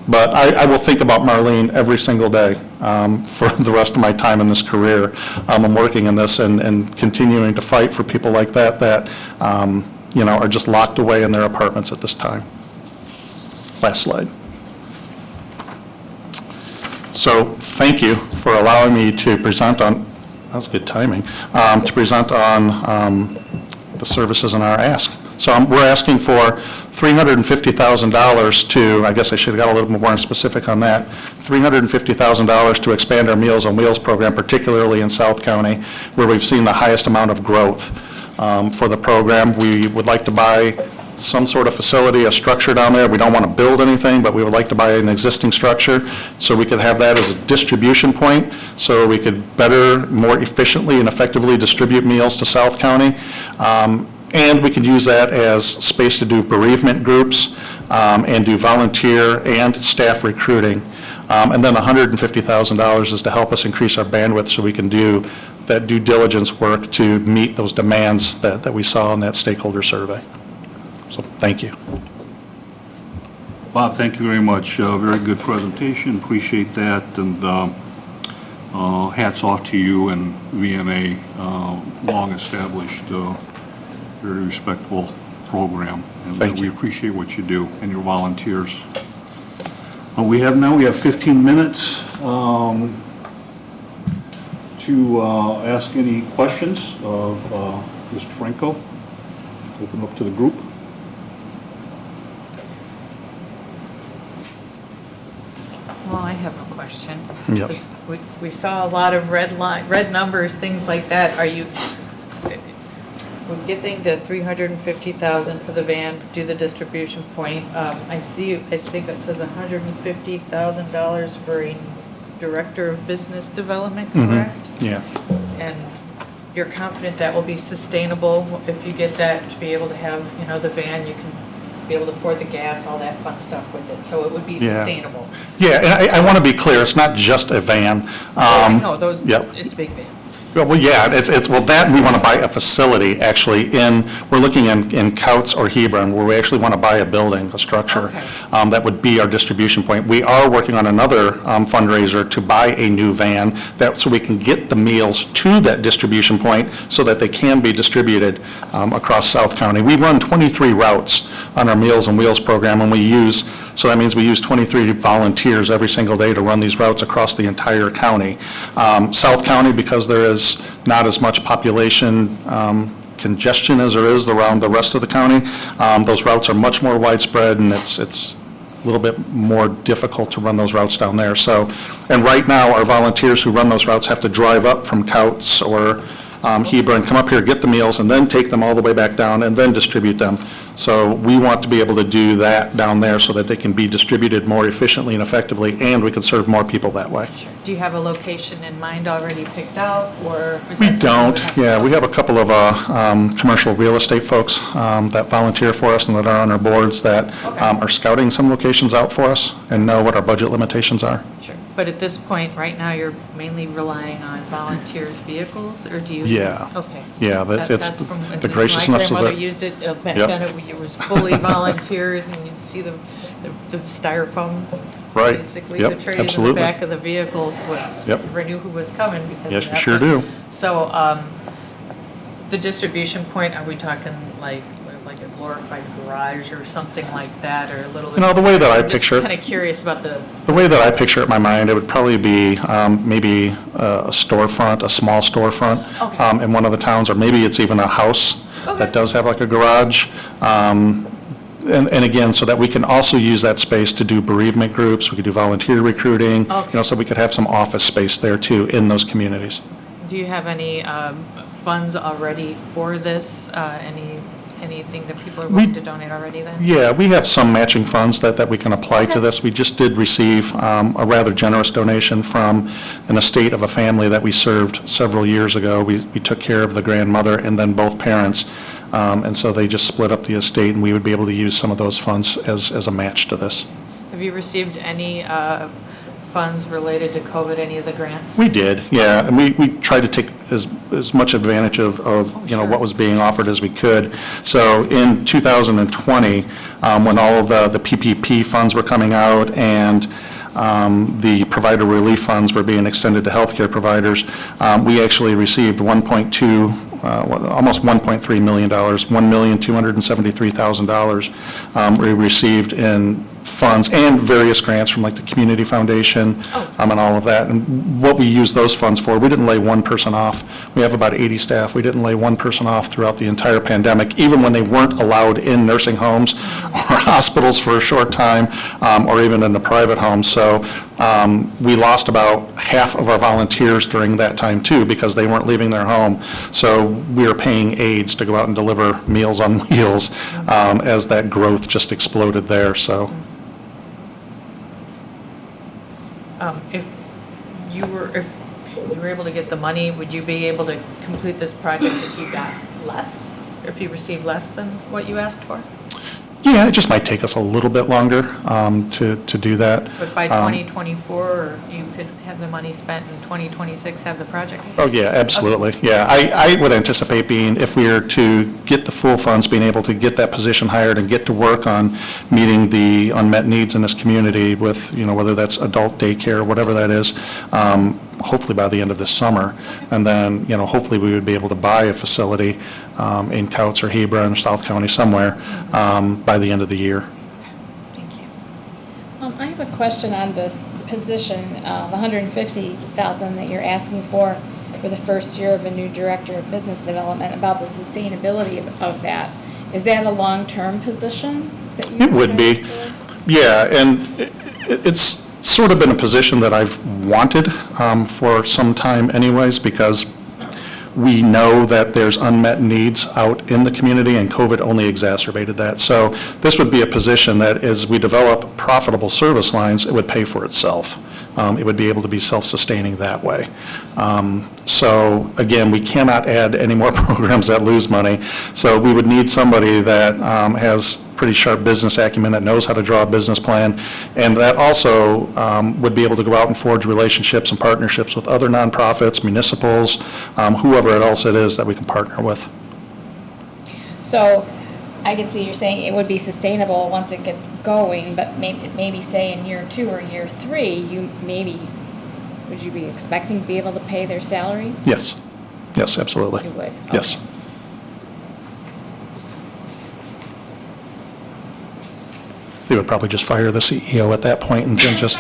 But I will think about Marlene every single day for the rest of my time in this career. I'm working in this and continuing to fight for people like that are just locked away in their apartments at this time. Last slide. So thank you for allowing me to present on, that was good timing, to present on the services in our ask. So we're asking for $350,000 to, I guess I should have got a little more specific on that, $350,000 to expand our Meals on Wheels program, particularly in South County, where we've seen the highest amount of growth for the program. We would like to buy some sort of facility, a structure down there. We don't want to build anything, but we would like to buy an existing structure so we could have that as a distribution point, so we could better, more efficiently and effectively distribute meals to South County. And we could use that as space to do bereavement groups and do volunteer and staff recruiting. And then $150,000 is to help us increase our bandwidth so we can do that due diligence work to meet those demands that we saw in that stakeholder survey. So thank you. Bob, thank you very much. Very good presentation. Appreciate that. And hats off to you and VNA, long-established, very respectable program. And Thank we you. appreciate what you do and your volunteers. We have 15 minutes to ask any questions of Mr. Franco. Open up to the group. Well, I have a question. Yes. We saw a lot of red numbers, things like that. Are you, we're getting the $350,000 for the van, do the distribution point. I think it says $150,000 for a director of business development, correct? Yeah. And you're confident that will be sustainable if you get that, to be able to have, the van, you can be able to afford the gas, all that fun stuff with it, so it would be Yeah. sustainable. Yeah, and I want to be clear, it's not just a van. No, those, Yep. it's a big van. Well, yeah, well, that, we want to buy a facility, actually, we're looking in Couts or Hebron, where we actually want to buy a building, a structure, Okay. that would be our distribution point. We are working on another fundraiser to buy a new van, so we can get the meals to that distribution point, so that they can be distributed across South County. We run 23 routes on our Meals on Wheels program, and so that means we use 23 volunteers every single day to run these routes across the entire county. South County, because there is not as much population congestion as there is around the rest of the county, those routes are much more widespread, and it's a little bit more difficult to run those routes down there. So, and right now, our volunteers who run those routes have to drive up from Couts or Hebron, come up here, get the meals, and then take them all the way back down and then distribute them. So we want to be able to do that down there so that they can be distributed more efficiently and effectively, and we can serve more people that way. Do you have a location in mind already picked out, or? is We that something don't, would have to- yeah, we have a couple of commercial real estate folks that volunteer for us and that are on our boards that Okay. are scouting some locations out for us and know what our budget limitations are. Sure. But at this point, right now, you're mainly relying on volunteers' vehicles, or do you? Yeah. Okay. Yeah, That- it's that's from- the graciousness of My grandmother it. used it back Yep. then, it was fully volunteers, and you'd see the styrofoam. Right. Basically, Yep, the trays in the absolutely. back of the vehicles, Yep. never knew who was coming because Yes, of you that. sure But- do. So, the distribution point, are we talking like a glorified garage or something like that, or a little bit? The way that I picture it- I'm just kind of curious about the, The way that I picture it in my mind, it would probably be maybe a storefront, a small storefront Okay. in one of the towns, or maybe it's even a house Okay. that does have like a garage. And again, so that we can also use that space to do bereavement groups, we could do volunteer recruiting, Okay. so we could have some office space there too in those communities. do you have any funds already for this? Anything that people are willing to donate already then? Yeah, we have some matching funds that we can apply to Okay. this. We just did receive a rather generous donation from an estate of a family that we served several years ago. We took care of the grandmother and then both parents, and so they just split up the estate, and we would be able to use some of those funds as a match to this. Have you received any funds related to COVID, any of the grants? We did, yeah, and we tried to take as much advantage of sure. what was being offered as we could. So in 2020, when all of the PPP funds were coming out and the provider relief funds were being extended to healthcare providers, we actually received almost $1.3 million, $1,273,000 we received in funds and various grants from like the Community Foundation and all of that. And what we use those funds for, we didn't lay one person off. We have about 80 staff. We didn't lay one person off throughout the entire pandemic, even when they weren't allowed in nursing homes or hospitals for a short time, or even in the private homes. So we lost about half of our volunteers during that time too, because they weren't leaving their home. So we are paying aides to go out and deliver Meals on Wheels as that growth just exploded there, so. If you were able to get the money, would you be able to complete this project if you got less? If you received less than what you asked for? Yeah, it just might take us a little bit longer to do that. But by 2024, you could have the money spent in 2026, have the project? Oh, yeah, absolutely. Yeah, I would anticipate being, if we are to get the full funds, being able to get that position hired and get to work on meeting the unmet needs in this community with, whether that's adult daycare, whatever that is, hopefully by the end of this summer. And then, hopefully we would be able to buy a facility in Couts or Hebron, South County somewhere, by the end of the year. Thank you. I have a question on this position, the $150,000 that you're asking for the first year of a new director of business development, about the sustainability of that. Is that a long-term position that you? It would be, yeah, and it's sort of been a position that I've wanted for some time anyways, because we know that there's unmet needs out in the community, and COVID only exacerbated that. So this would be a position that, as we develop profitable service lines, it would pay for itself. It would be able to be self-sustaining that way. So again, we cannot add any more programs that lose money. So we would need somebody that has pretty sharp business acumen, that knows how to draw a business plan, and that also would be able to go out and forge relationships and partnerships with other nonprofits, municipals, whoever else it is that we can partner with. So I can see you're saying it would be sustainable once it gets going, but maybe say in year 2 or year 3, would you be expecting to be able to pay their salary? Yes, yes, absolutely. You would? Yes. Okay. They would probably just fire the CEO at that point and then just.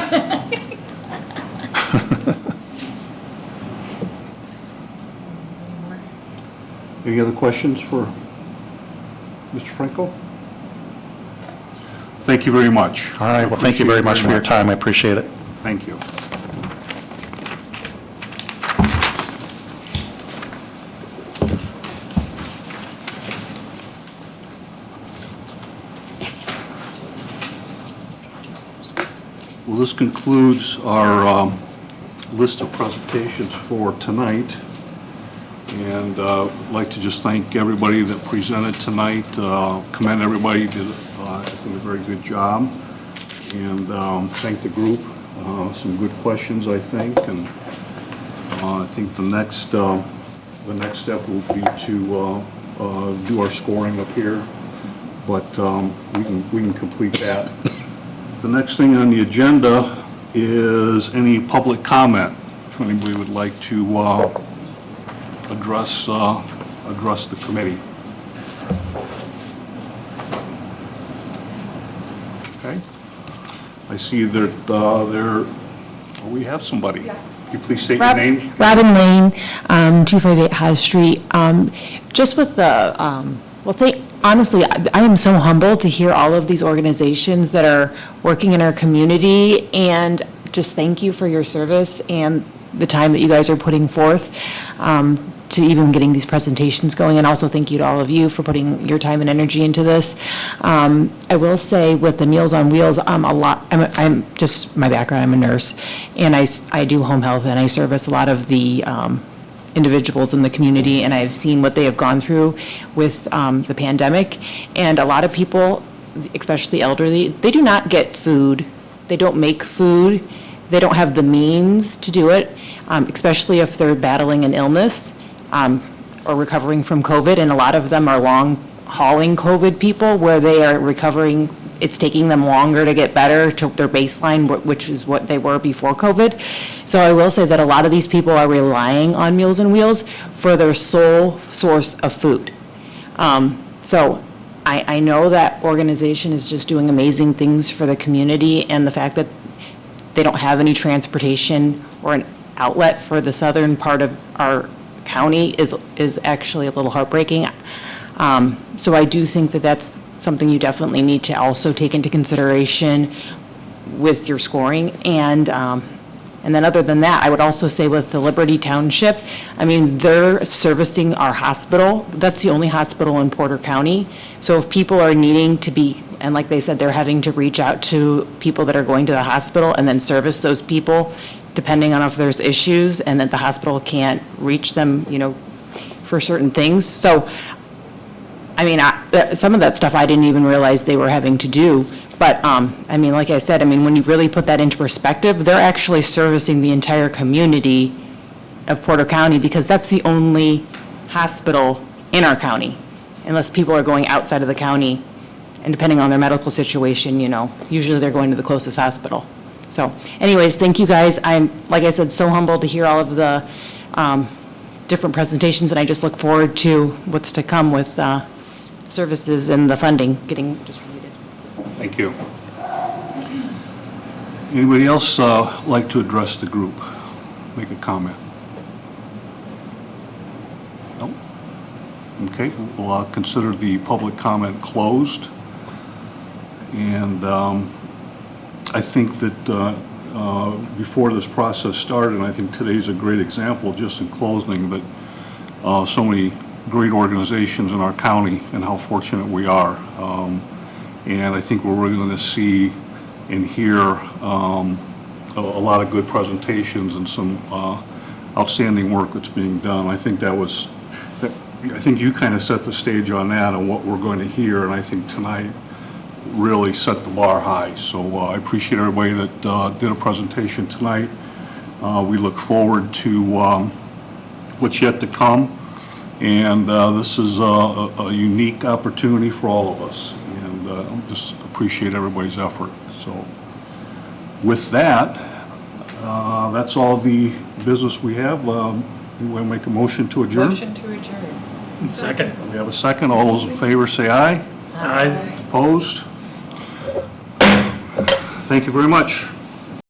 Any other questions for Mr. Franco? Thank you very much. All right, well, thank you very much for your time. I appreciate it. Thank you. Well, this concludes our list of presentations for tonight. And I'd like to just thank everybody that presented tonight, commend everybody, did, I think, a very good job. And thank the group, some good questions, I think. And I think the next step will be to do our scoring up here, but we can complete that. The next thing on the agenda is any public comment. If anybody would like to address the committee. Okay. I see that we have somebody. Yeah. Can you please state your name? Robin Lane, 258 High Street. Just with the, honestly, I am so humbled to hear all of these organizations that are working in our community, and just thank you for your service and the time that you guys are putting forth to even getting these presentations going, and also thank you to all of you for putting your time and energy into this. I will say with the Meals on Wheels, I'm just, my background, I'm a nurse, and I do home health, and I service a lot of the individuals in the community, and I've seen what they have gone through with the pandemic, and a lot of people, especially elderly, they do not get food, they don't make food, they don't have the means to do it, especially if they're battling an illness or recovering from COVID, and a lot of them are long-hauling COVID people where they are recovering, it's taking them longer to get better to their baseline, which is what they were before COVID. So I will say that a lot of these people are relying on Meals on Wheels for their sole source of food. So I know that organization is just doing amazing things for the community, and the fact that they don't have any transportation or an outlet for the southern part of our county is actually a little heartbreaking. So I do think that that's something you definitely need to also take into consideration with your scoring. And then other than that, I would also say with the Liberty Township, I mean, they're servicing our hospital. That's the only hospital in Porter County. So if people are needing to be, and like they said, they're having to reach out to people that are going to the hospital and then service those people, depending on if there's issues and that the hospital can't reach them, for certain things. So, I mean, some of that stuff I didn't even realize they were having to do. But, I mean, like I said, when you really put that into perspective, they're actually servicing the entire community of Porter County, because that's the only hospital in our county, unless people are going outside of the county, and depending on their medical situation, usually they're going to the closest hospital. So anyways, thank you guys. I'm, like I said, so humbled to hear all of the different presentations, and I just look forward to what's to come with services and the funding getting distributed. Thank you. Anybody else like to address the group? Make a comment? No? Okay, we'll consider the public comment closed. And I think that before this process started, and I think today's a great example, just in closing, that so many great organizations in our county and how fortunate we are. And I think we're really going to see and hear a lot of good presentations and some outstanding work that's being done. I think I think you kind of set the stage on that and what we're going to hear, and I think tonight really set the bar high. So I appreciate everybody that did a presentation tonight. We look forward to what's yet to come, and this is a unique opportunity for all of us, and just appreciate everybody's effort. So with that, that's all the business we have. We want to make a motion to adjourn? Motion to adjourn. Second. We have a second. All those in favor say aye. Aye. Opposed? Thank you very much.